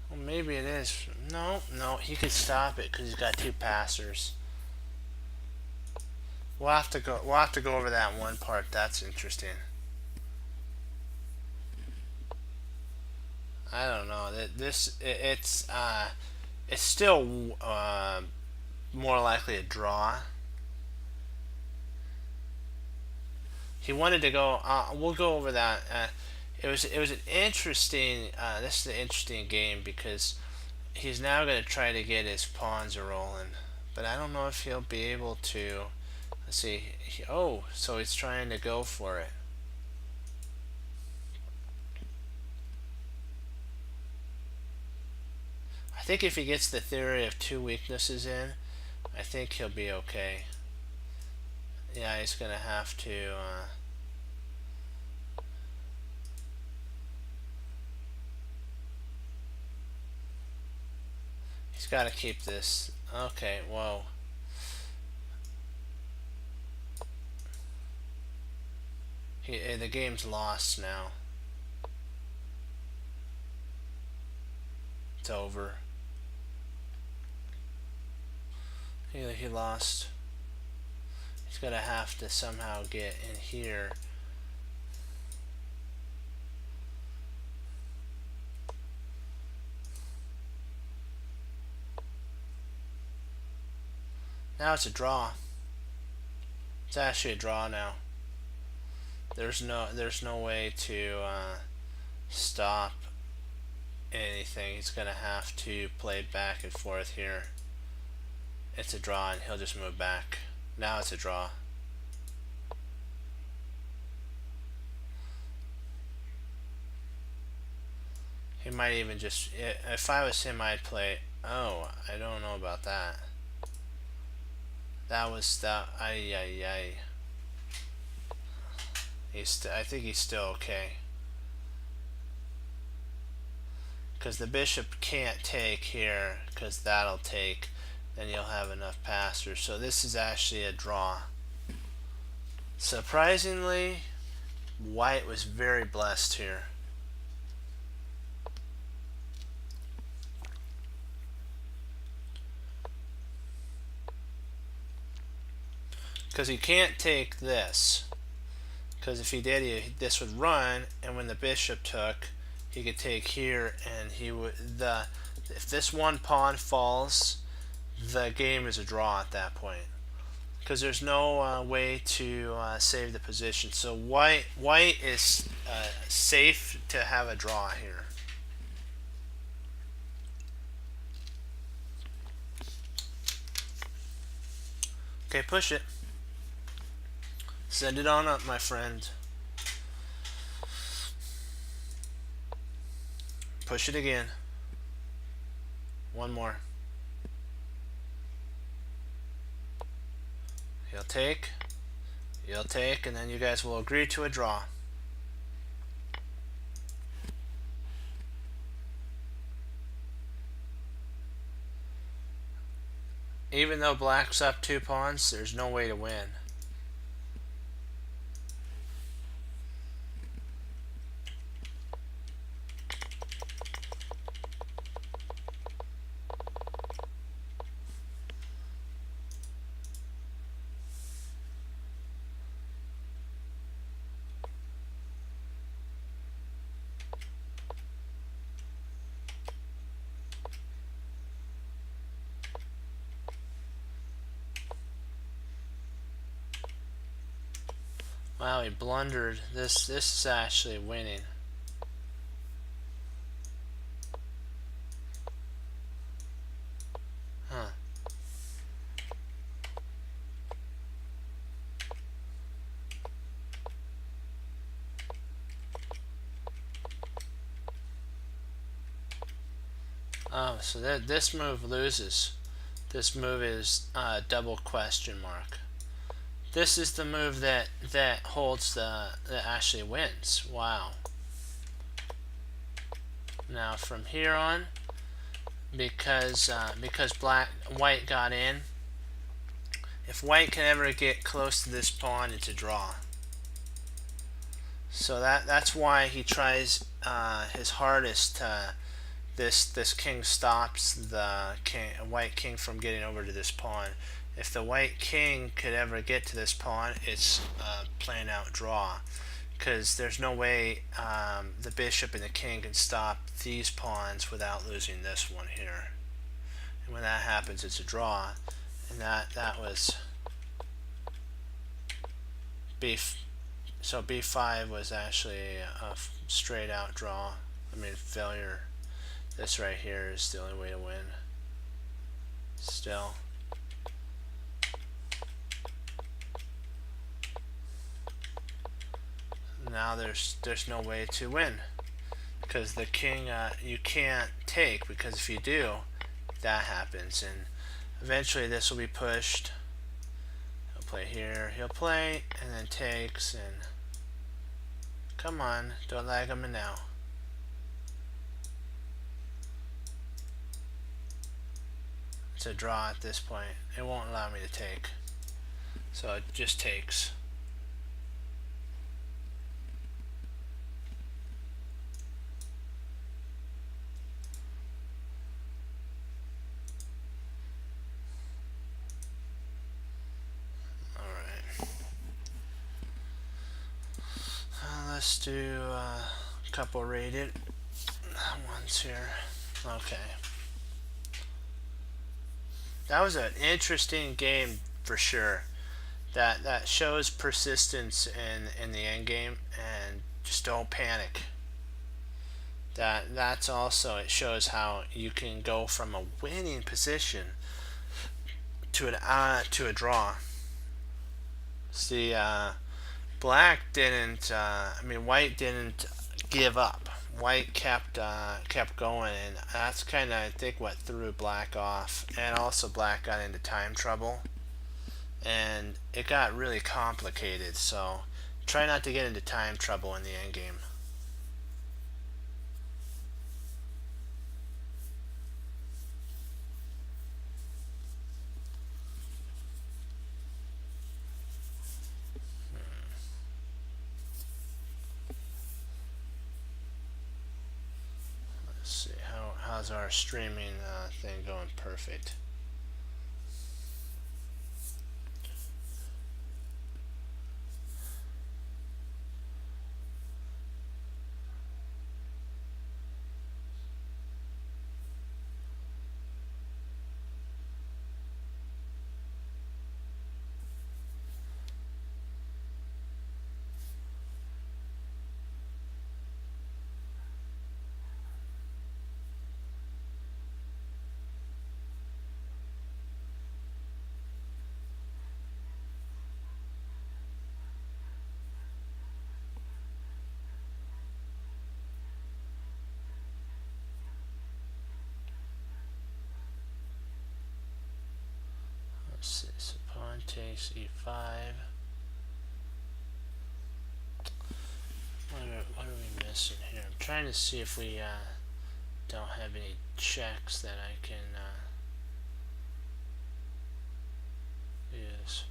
well, maybe it is, no, he could stop it because he's got 2 passers. We'll have to go over that one part. That's interesting. I don't know. It's still more likely a draw. He wanted to go. We'll go over that. It was an interesting. This is an interesting game because he's now going to try to get his pawns a rolling, but I don't know if he'll be able to. Let's see. Oh, so he's trying to go for it. I think if he gets the theory of 2 weaknesses in, I think he'll be okay. Yeah, he's gonna have to. He's got to keep this. Okay, whoa. The game's lost now. It's over. He lost. He's gonna have to somehow get in here. Now it's a draw. It's actually a draw now. There's no way to stop anything. He's gonna have to play back and forth here. It's a draw, and he'll just move back. Now it's a draw. He might even just. If I was him, I'd play. Oh, I don't know about that. That was that. Ay. I think he's still okay. Because the bishop can't take here, because that'll take, then you'll have enough passers. So this is actually a draw. Surprisingly, white was very blessed here. Because he can't take this. Because if he did, this would run, and when the bishop took, he could take here, and he would if this one pawn falls, the game is a draw at that point. Because there's no way to save the position. So white is safe to have a draw here. Okay, push it. Send it on up, my friend. Push it again. One more. He'll take. You'll take, and then you guys will agree to a draw. Even though black's up 2 pawns, there's no way to win. Wow, he blundered. This is actually winning. Huh. Oh, so this move loses. This move is double question mark. This is the move that holds that actually wins. Wow. Now from here on, because white got in, if white can ever get close to this pawn, it's a draw. So that's why he tries his hardest to this king stops the white king from getting over to this pawn. If the white king could ever get to this pawn, it's a plain out draw, because there's no way the bishop and the king can stop these pawns without losing this one here. And when that happens, it's a draw. And that was so b5 was actually a straight out draw. I mean failure. This right here is the only way to win. Still. Now there's no way to win, because the king you can't take, because if you do, that happens, and eventually this will be pushed. He'll play here, he'll play, and then takes, and come on, don't lag him in now. It's a draw at this point. It won't allow me to take, so it just takes. Let's do a couple rated ones here. Okay. That was an interesting game for sure. That shows persistence in the end game, and just don't panic. That's also, it shows how you can go from a winning position to a draw. See, black didn't. White didn't give up. White kept going, and that's kind of, I think, what threw black off. And also, black got into time trouble, and it got really complicated. So, try not to get into time trouble in the end game. How's our streaming thing going? Perfect. Let's see, so pawn takes e5. What are we missing here? I'm trying to see if we don't have any checks that I can use.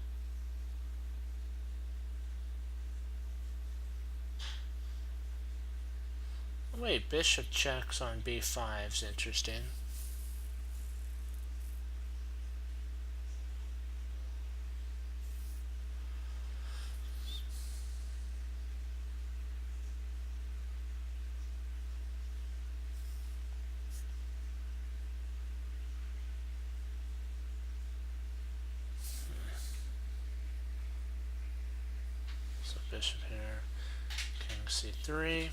Wait, bishop checks on b5 is interesting. So bishop here, king c3.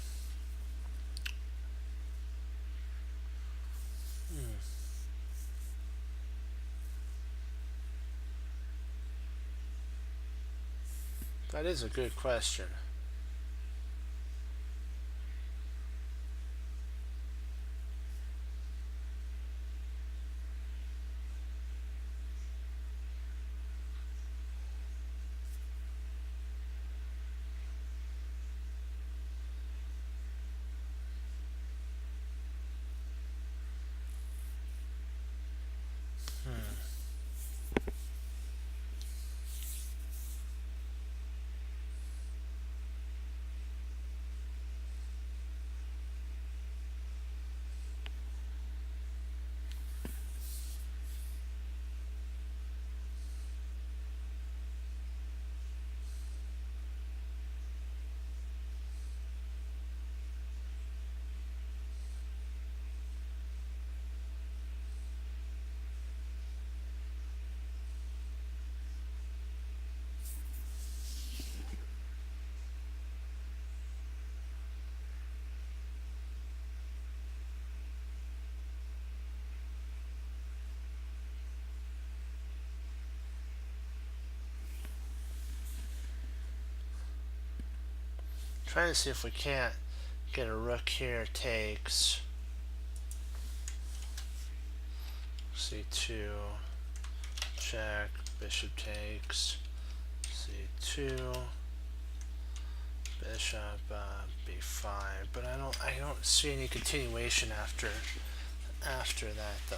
That is a good question. Trying to see if we can't get a rook here takes c2, check, bishop takes c2, bishop b5, but I don't see any continuation after that though.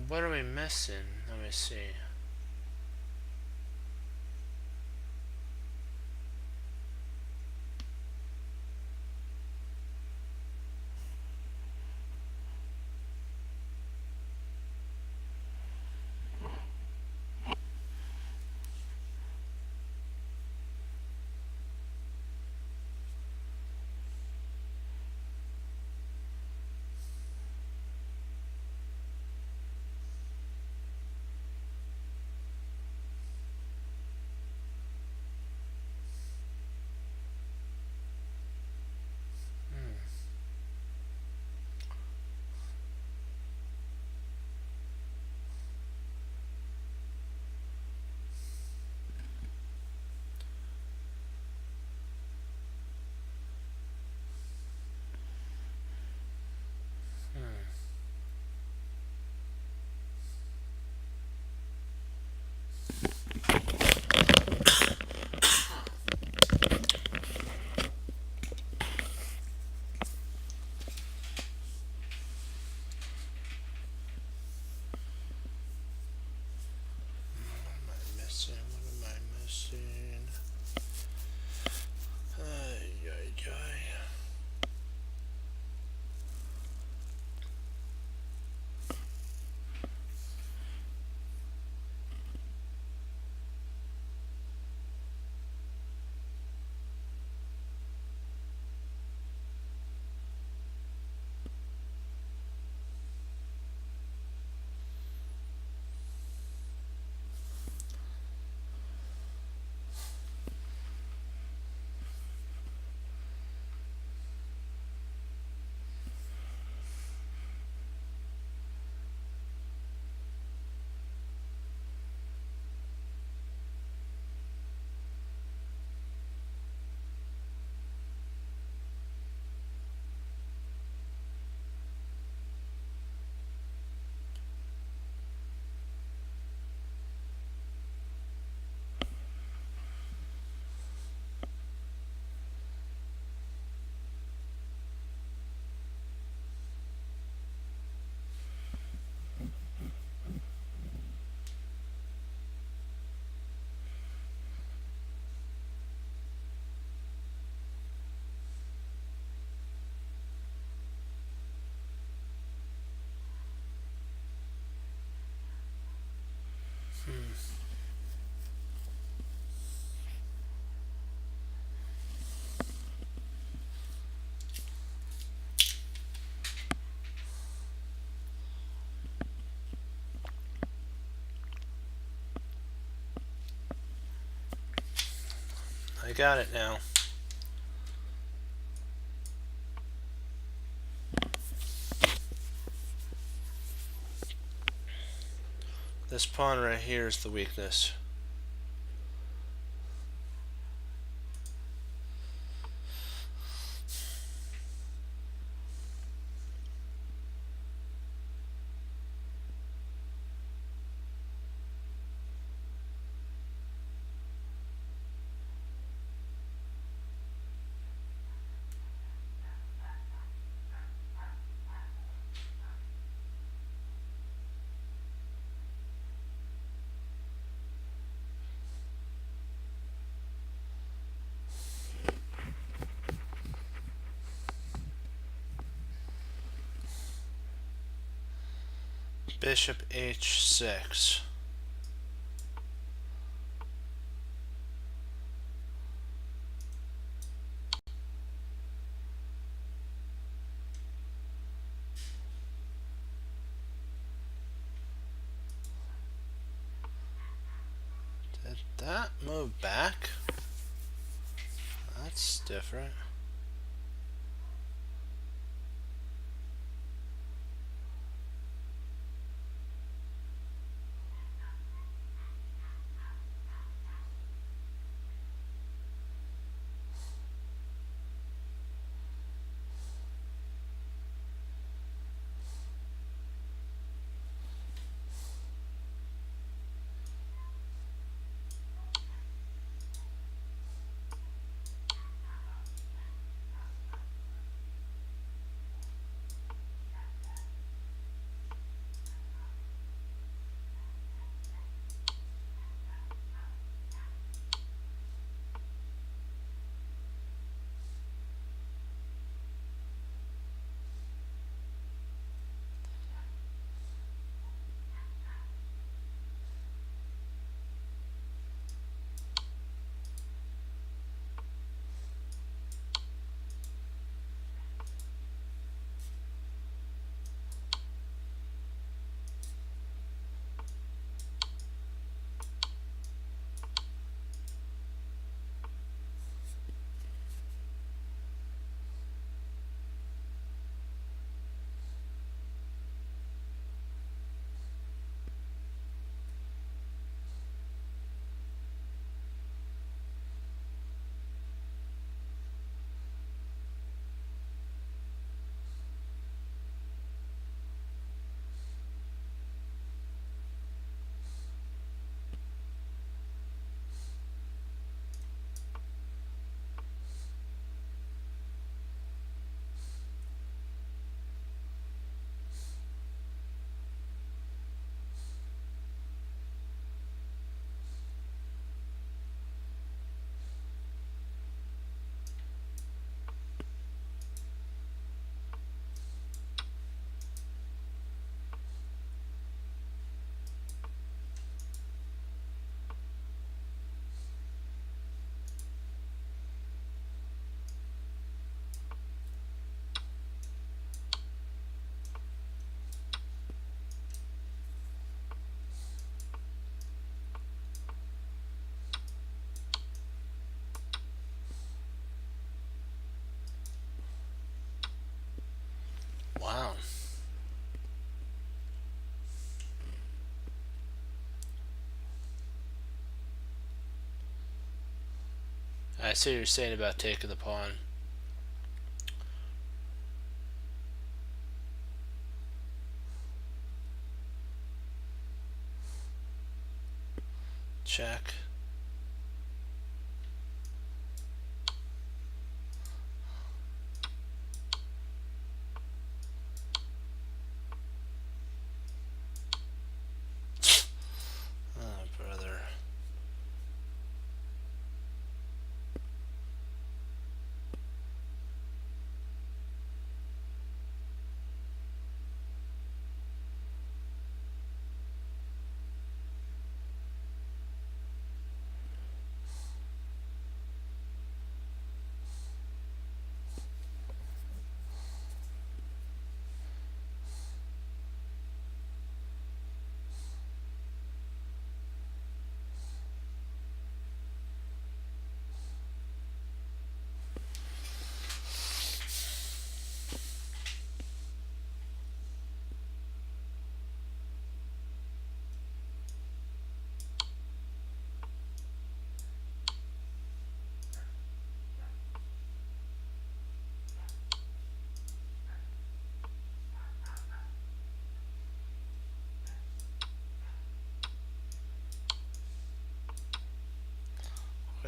What are we missing? Let me see. I got it now. This pawn right here is the weakness. Bishop h6. Did that move back? That's different. Wow. I see what you're saying about taking the pawn. Check. Oh, brother.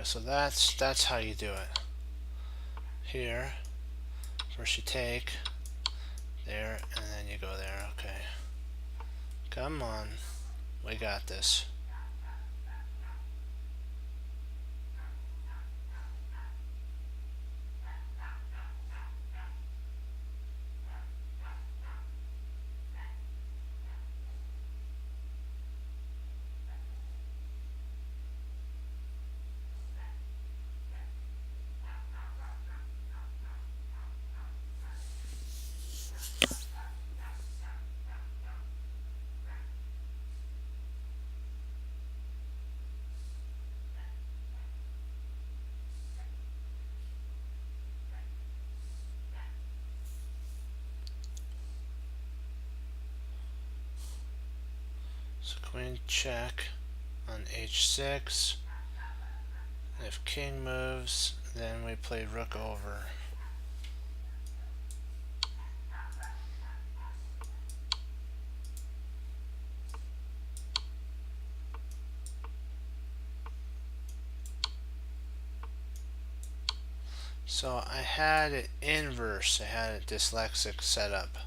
So that's how you do it. Here, first you take there, and then you go there. Okay. Come on, we got this. So queen check on h6. If king moves, then we play rook over. So I had it inverse. I had a dyslexic setup.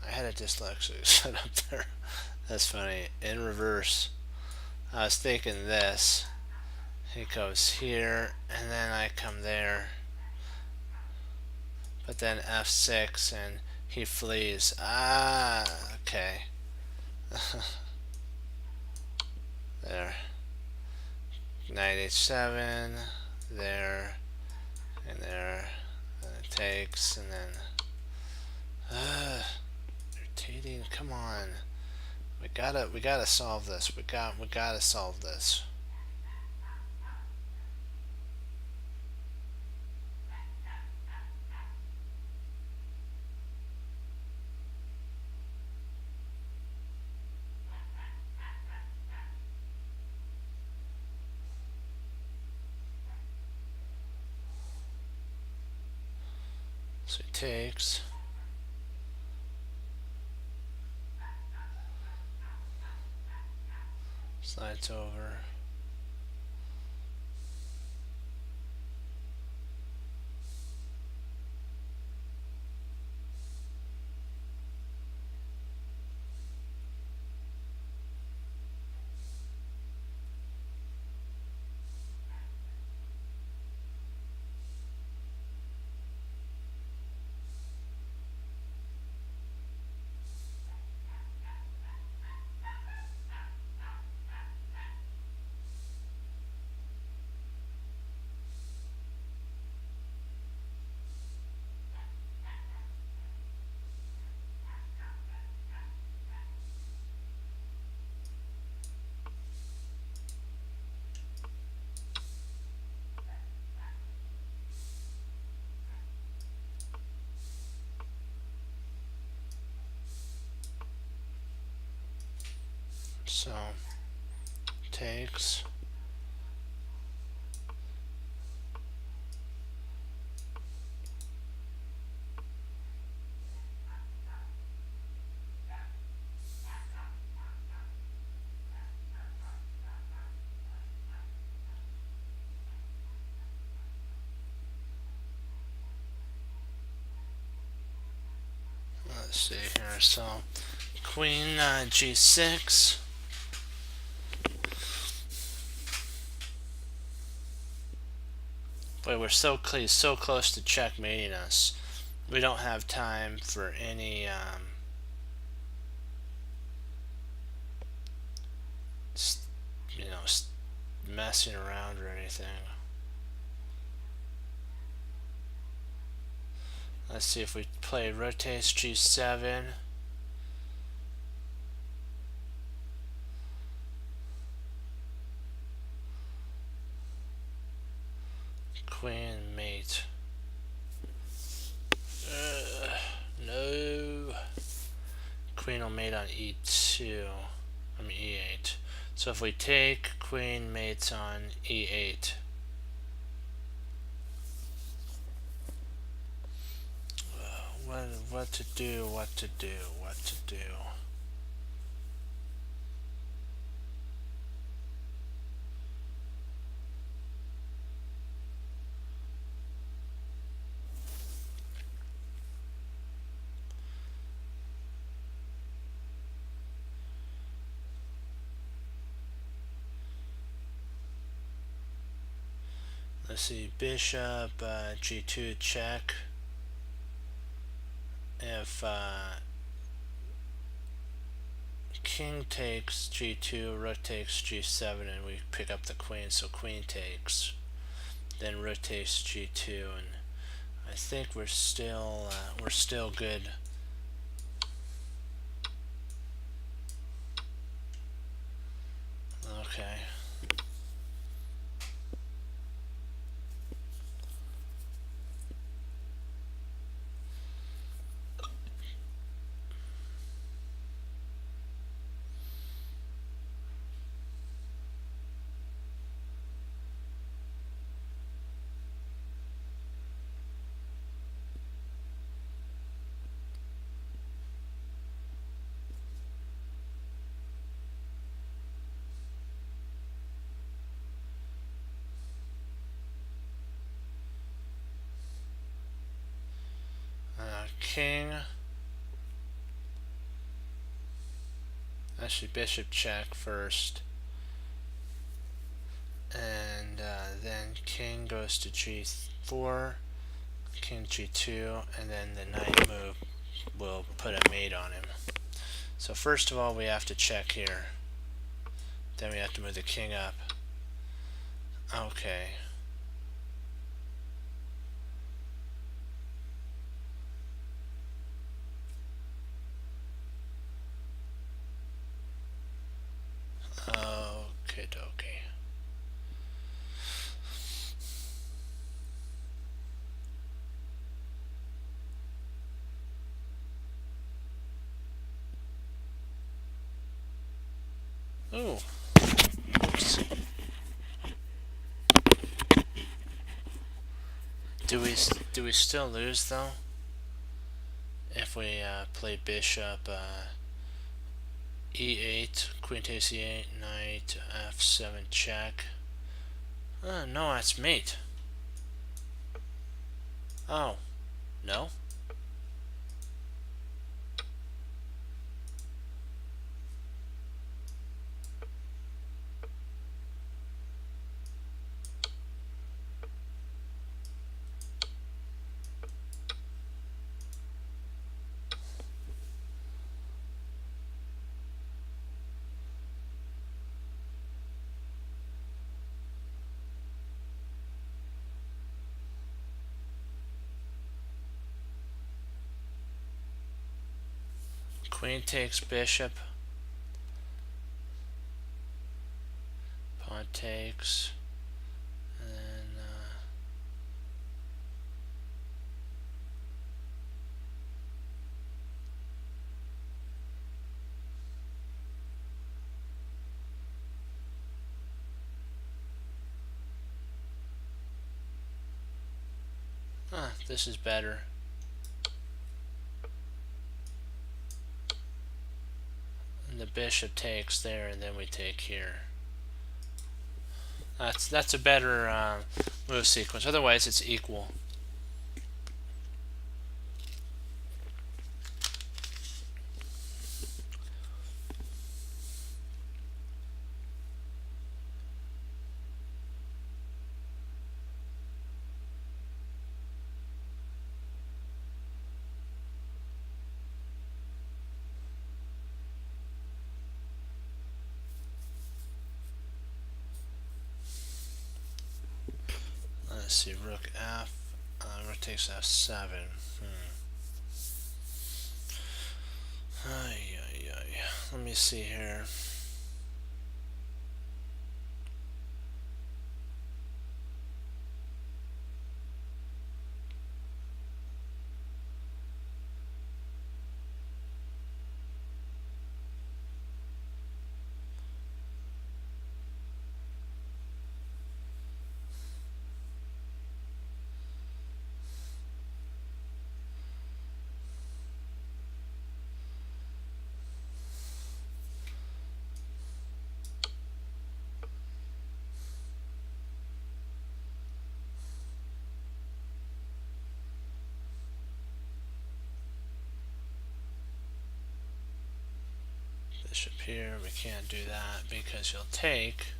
I had a dyslexic setup there. That's funny. In reverse. I was thinking this. He goes here, and then I come there. But then f6, and he flees. Ah, okay. There. Knight h7. There. And there. And it takes, and then. Irritating. Come on. We gotta solve this. We gotta solve this. So he takes. Slides over. So takes. Let's see here. So queen g6. Boy, we're so close to checkmating us. We don't have time for any messing around or anything. Let's see if we play rotates g7. Queen mate. No. Queen will mate on e2. I mean e8. So if we take, queen mates on e8. What to do? What to do? What to do? let's see, bishop g2 check. If king takes g2, rook takes g7, and we pick up the queen, so queen takes. Then rook takes g2, and I think we're still good. Okay. King. Actually, bishop check first. And then king goes to g4, king g2, and then the knight move will put a mate on him. So first of all, we have to check here. Then we have to move the king up. Okay. Okay, dokie. Ooh. Oops. Do we still lose though? If we play bishop e8, queen takes e8, knight f7 check. No, that's mate. Oh, no? Queen takes bishop. Pawn takes. And this is better. And the bishop takes there, and then we take here. That's a better move sequence. Otherwise, it's equal. Let's see, rook f, rook takes f7. Let me see here. Bishop here, we can't do that because he'll take,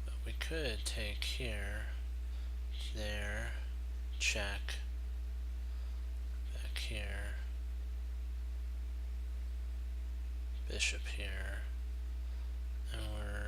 but we could take here. check back here, bishop here, and we're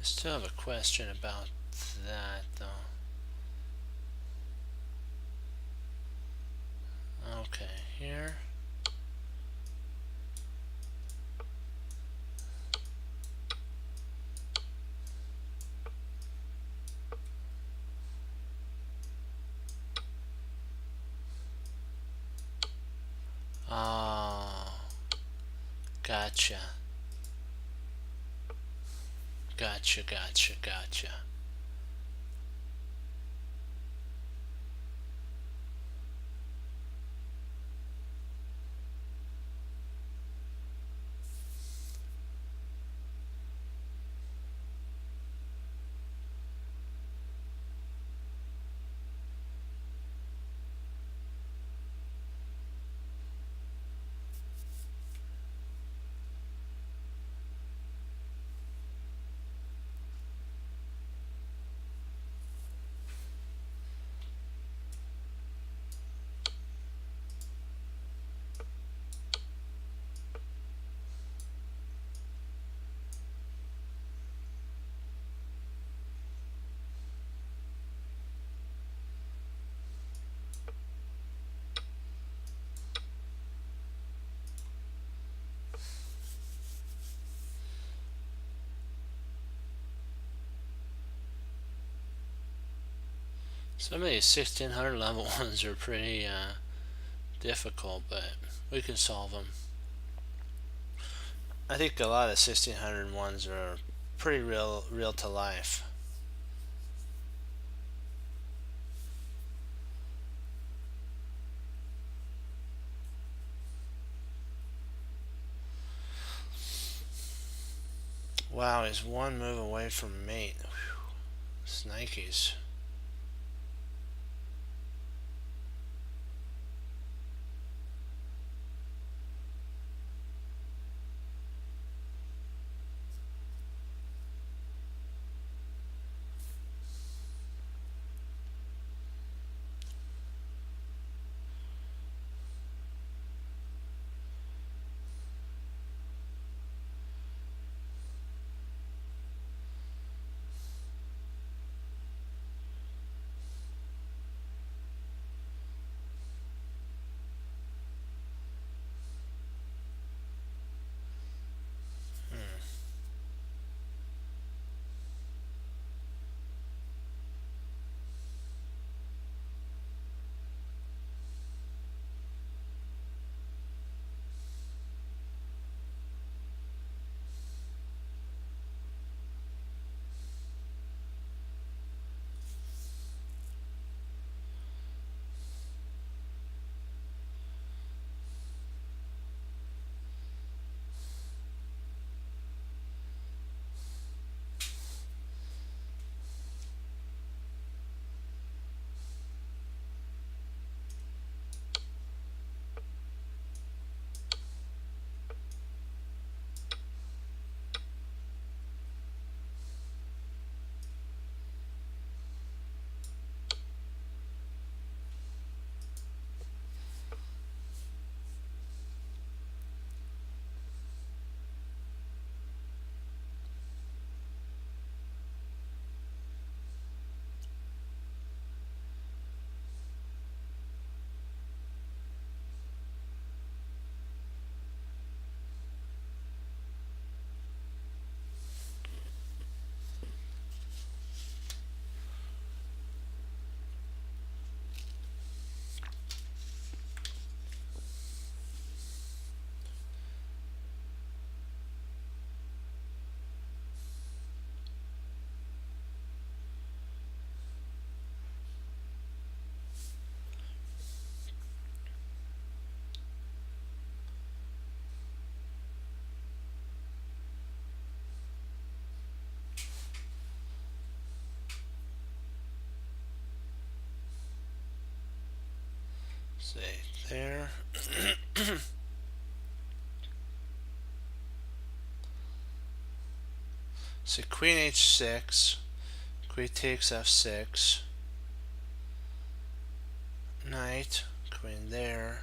I still have a question about that though. Okay, here. Oh, gotcha. Gotcha, gotcha, gotcha. Some of these 1600 level ones are pretty difficult, but we can solve them. I think a lot of the 1600 ones are pretty real to life. Wow, he's one move away from mate. Whew. Snikes. So queen h6, queen takes f6, knight, queen there.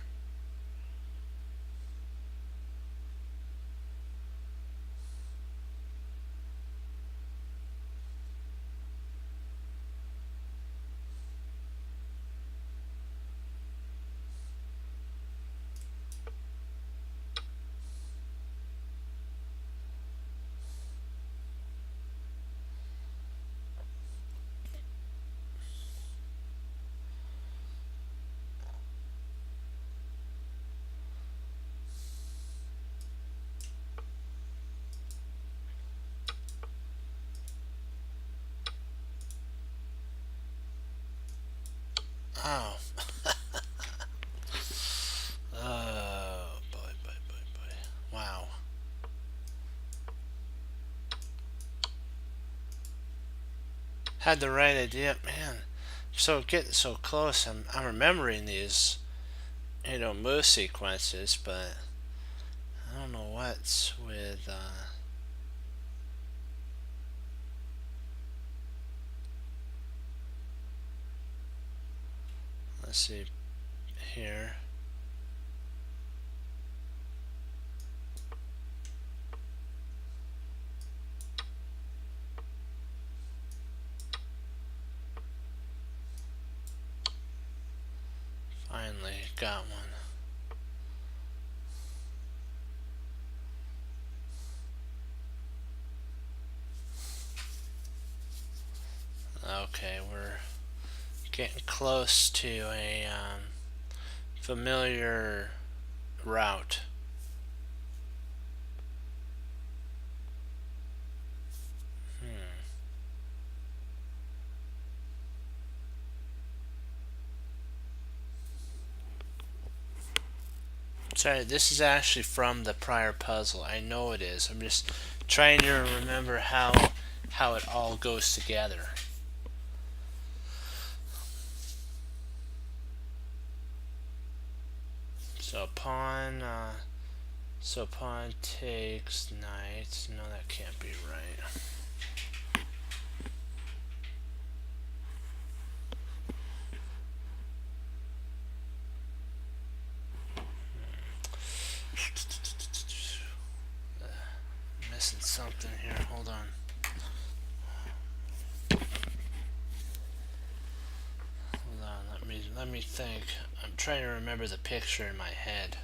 Oh. Oh, boy, boy, boy, boy. Wow. Had the right idea, man. So getting so close. I'm remembering these, move sequences, but I don't know what's with. Let's see here. Finally got one. Okay, we're getting close to a familiar route. Sorry, this is actually from the prior puzzle. I know it is. I'm just trying to remember how it all goes together. So pawn takes knight. No, that can't be right. Missing something here. Hold on. Hold on. Let me think. I'm trying to remember the picture in my head.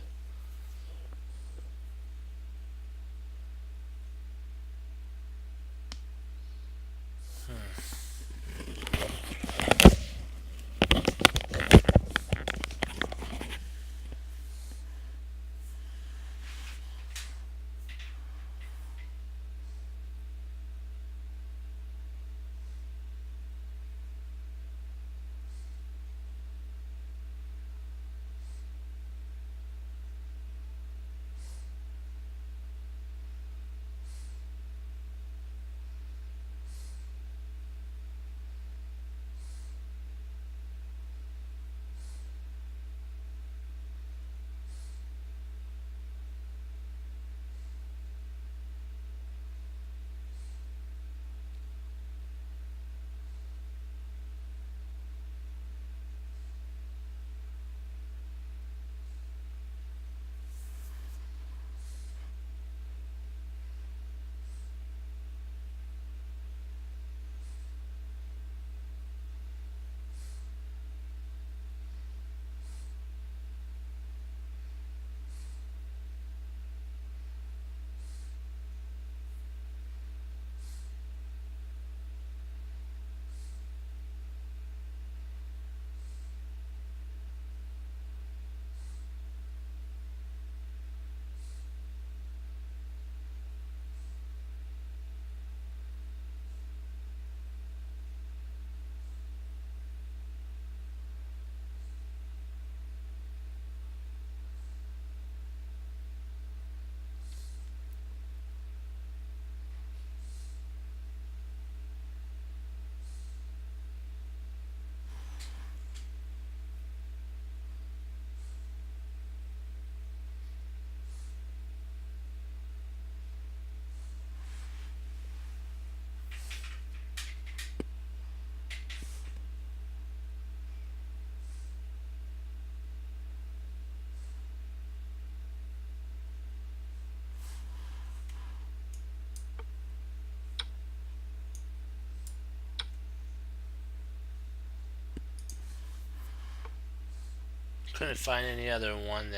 Couldn't find any other one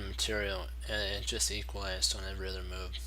material, and it just equalized on every other move.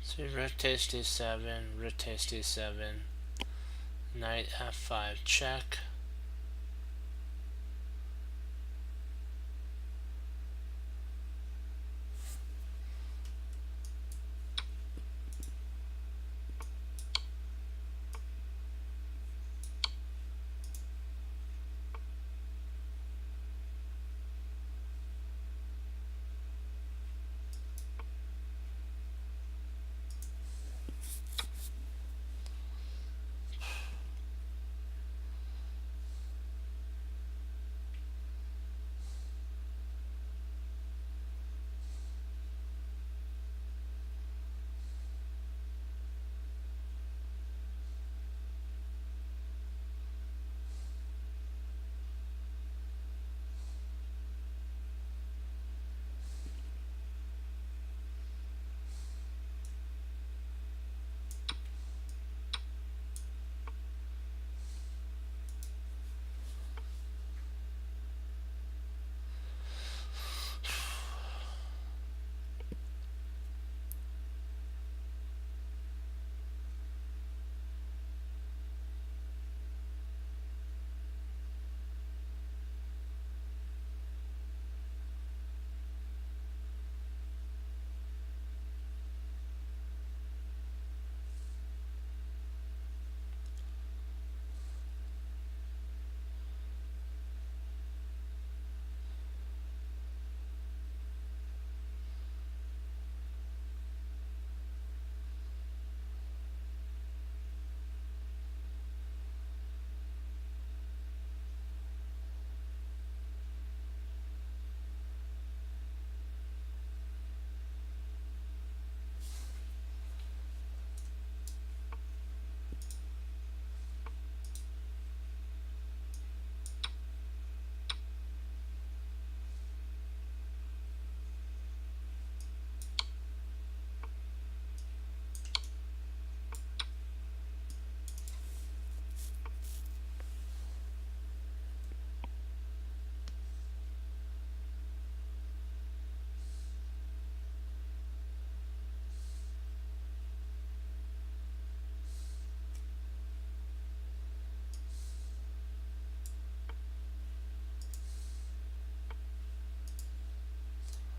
So rook takes d7, rook takes d7, knight f5 check.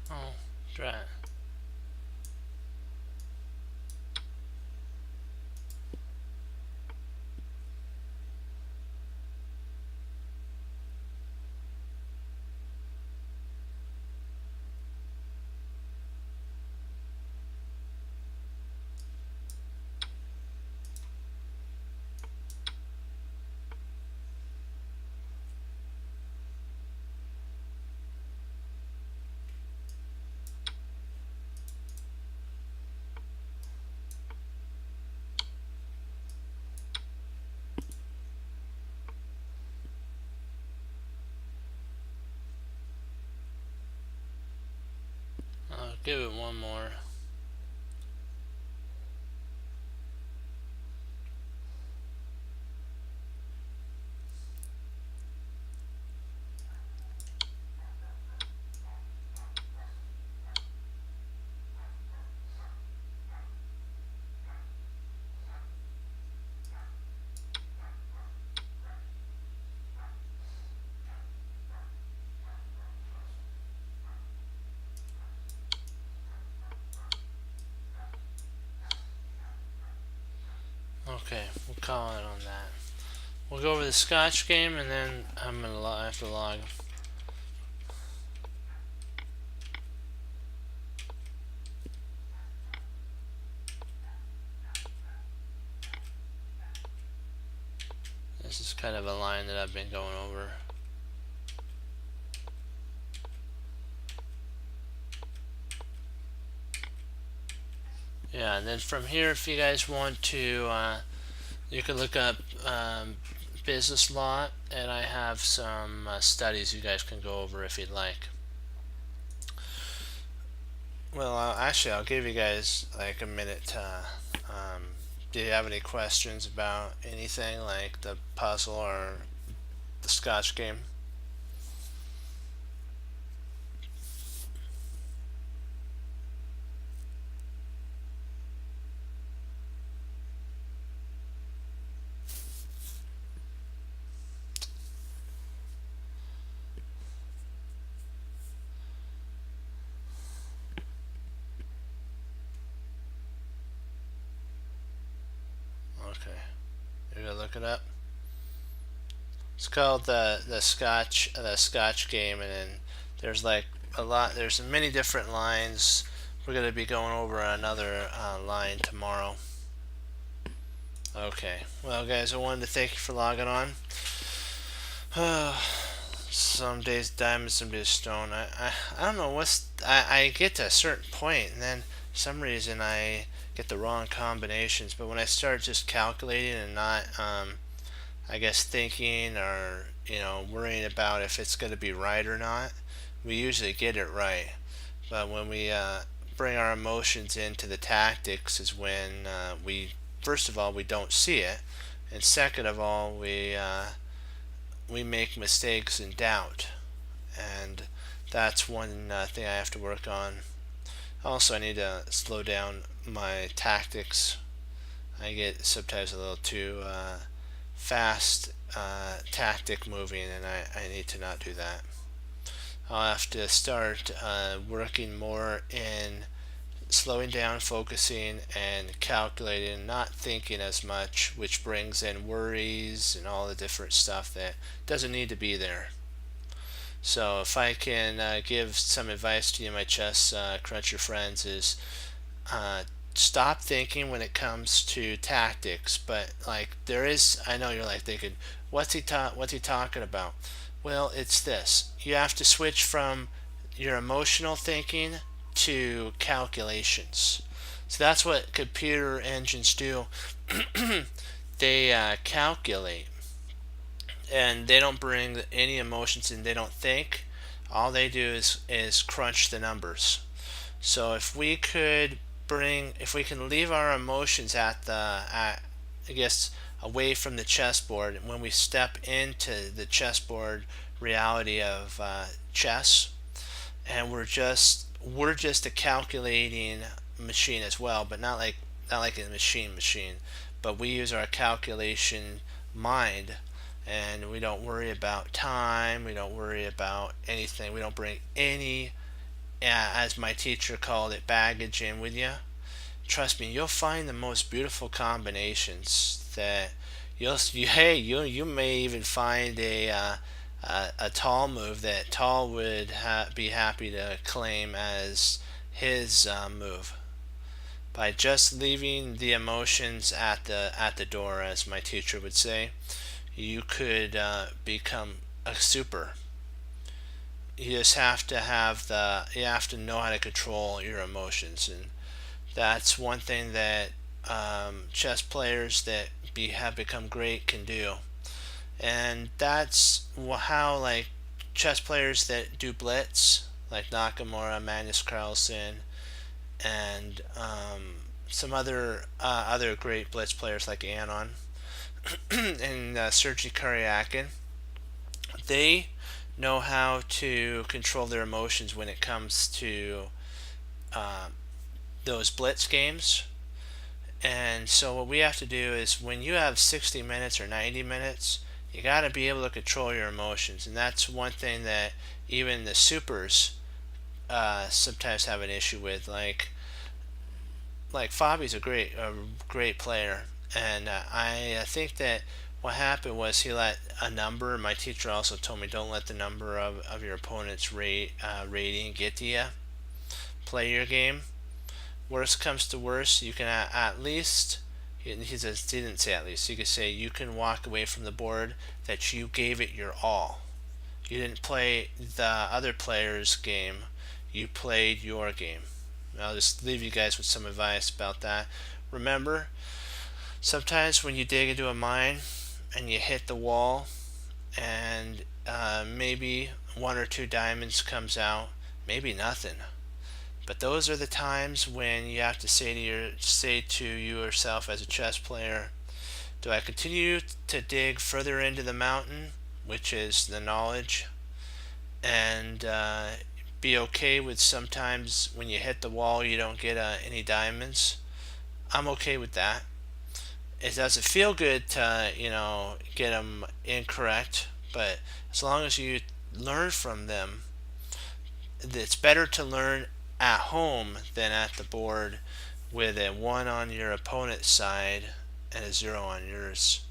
Oh, drat. I'll give it one more. Okay, we'll call it on that. We'll go over the Scotch game, and then I have to log. This is kind of a line that I've been going over. Yeah, and then from here, if you guys want to, you can look up business law, and I have some studies you guys can go over if you'd like. Well, actually, I'll give you guys like a minute to. Do you have any questions about anything like the puzzle or the Scotch game? Okay, you're gonna look it up. It's called the Scotch game, and then there's like a lot. There's many different lines. We're gonna be going over another line tomorrow. Okay. Well, guys, I wanted to thank you for logging on. Some days diamond, some days stone. I don't know I get to a certain point, and then for some reason I get the wrong combinations. But when I start just calculating and not I guess thinking or worrying about if it's going to be right or not, we usually get it right. But when we bring our emotions into the tactics is when we first of all we don't see it, and second of all we make mistakes and doubt, and that's one thing I have to work on. Also, I need to slow down my tactics. I get sometimes a little too fast tactic moving, and I need to not do that. I'll have to start working more in slowing down, focusing, and calculating, not thinking as much, which brings in worries and all the different stuff that doesn't need to be there. So if I can give some advice to you, my chess cruncher friends, is stop thinking when it comes to tactics. But like I know you're like thinking, what's he talking about? Well, it's this. You have to switch from your emotional thinking to calculations. So that's what computer engines do. They calculate, and they don't bring any emotions in. They don't think. All they do is crunch the numbers. So if we can leave our emotions I guess away from the chessboard, and when we step into the chessboard reality of chess, and we're just a calculating machine as well, but not like a machine, but we use our calculation mind, and we don't worry about time, we don't worry about anything, we don't bring any as my teacher called it, baggage in with you. Trust me, you'll find the most beautiful combinations that you may even find a tall move that tall would be happy to claim as his move, by just leaving the emotions at the door, as my teacher would say. You could become a super. You just have to you have to know how to control your emotions, and that's one thing that chess players that have become great can do. And that's how like chess players that do blitz, like Nakamura, Magnus Carlsen, and some other great blitz players like Anon and Sergei Karyakin, they know how to control their emotions when it comes to uh, those blitz games. And so what we have to do is, when you have 60 minutes or 90 minutes, you got to be able to control your emotions. And that's one thing that even the supers sometimes have an issue with. Like Fabi's a great player, and I think that what happened was he let a number. My teacher also told me, don't let the number of your opponent's rating get to you. Play your game. Worst comes to worst, you can at least. He didn't say at least. You could say you can walk away from the board that you gave it your all. You didn't play the other player's game. You played your game. I'll just leave you guys with some advice about that. Remember, sometimes when you dig into a mine and you hit the wall, and maybe one or two diamonds comes out, maybe nothing. But those are the times when you have to say to yourself as a chess player, do I continue to dig further into the mountain, which is the knowledge, and be okay with sometimes when you hit the wall you don't get any diamonds? I'm okay with that. It doesn't feel good to get them incorrect, but as long as you learn from them, it's better to learn at home than at the board with a one on your opponent's side and a 0 on yours.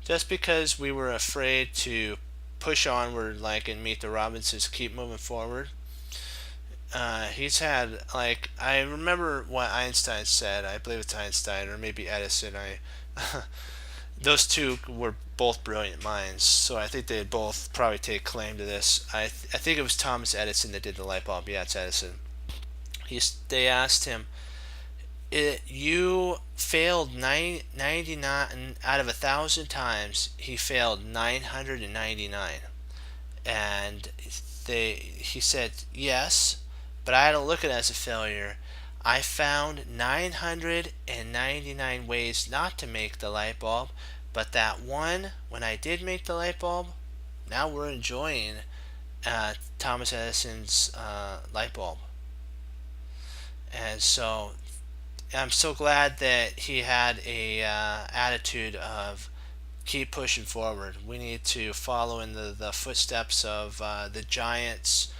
Just because we were afraid to push onward, like in Meet the Robinsons, keep moving forward. He's had, like, I remember what Einstein said. I believe it's Einstein or maybe Edison. Those two were both brilliant minds, so I think they'd both probably take claim to this. I think it was Thomas Edison that did the light bulb. Yeah, it's Edison. They asked him, you failed 99 out of 1,000 times. He failed 999, and he said yes, but I don't look at it as a failure. I found 999 ways not to make the light bulb, but that one, when I did make the light bulb, now we're enjoying Thomas Edison's light bulb. And so I'm so glad that he had a attitude of keep pushing forward. We need to follow in the footsteps of the giants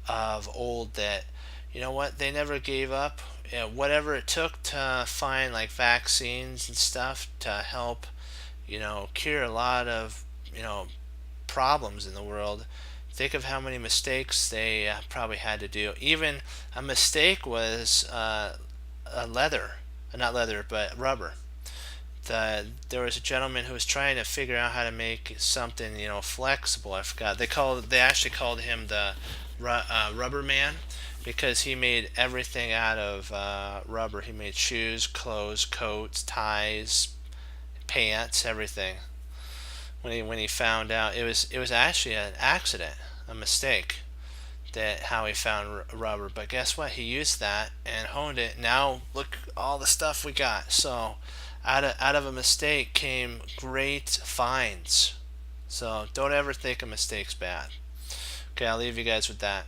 of old that, you know what, they never gave up. Whatever it took to find like vaccines and stuff to help, cure a lot of, problems in the world. Think of how many mistakes they probably had to do. Even a mistake was not leather, but rubber. There was a gentleman who was trying to figure out how to make something, flexible. I forgot. They actually called him the Rubber Man because he made everything out of rubber. He made shoes, clothes, coats, ties, pants, everything. When he found out, it was actually an accident, a mistake, that how he found rubber. But guess what? He used that and honed it. Now look all the stuff we got. So out of a mistake came great finds. So don't ever think a mistake's bad. Okay, I'll leave you guys with that.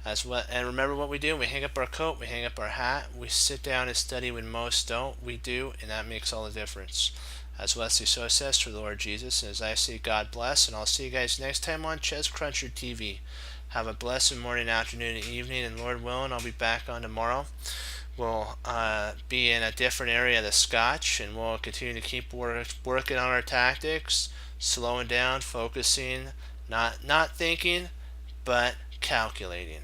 And remember what we do. We hang up our coat, we hang up our hat, we sit down and study when most don't. We do, and that makes all the difference. As Wesley So says, for the Lord Jesus, and as I say, God bless, and I'll see you guys next time on Chess Cruncher TV. Have a blessed morning, afternoon, and evening, and Lord willing, I'll be back on tomorrow. We'll be in a different area of the Scotch, and we'll continue to keep working on our tactics, slowing down, focusing, not thinking, but calculating.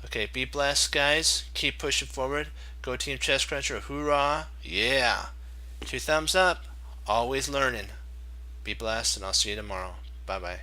Okay, be blessed, guys. Keep pushing forward. Go Team Chess Cruncher. Hoorah. Yeah. 2 thumbs up. Always learning. Be blessed, and I'll see you tomorrow. Bye-bye.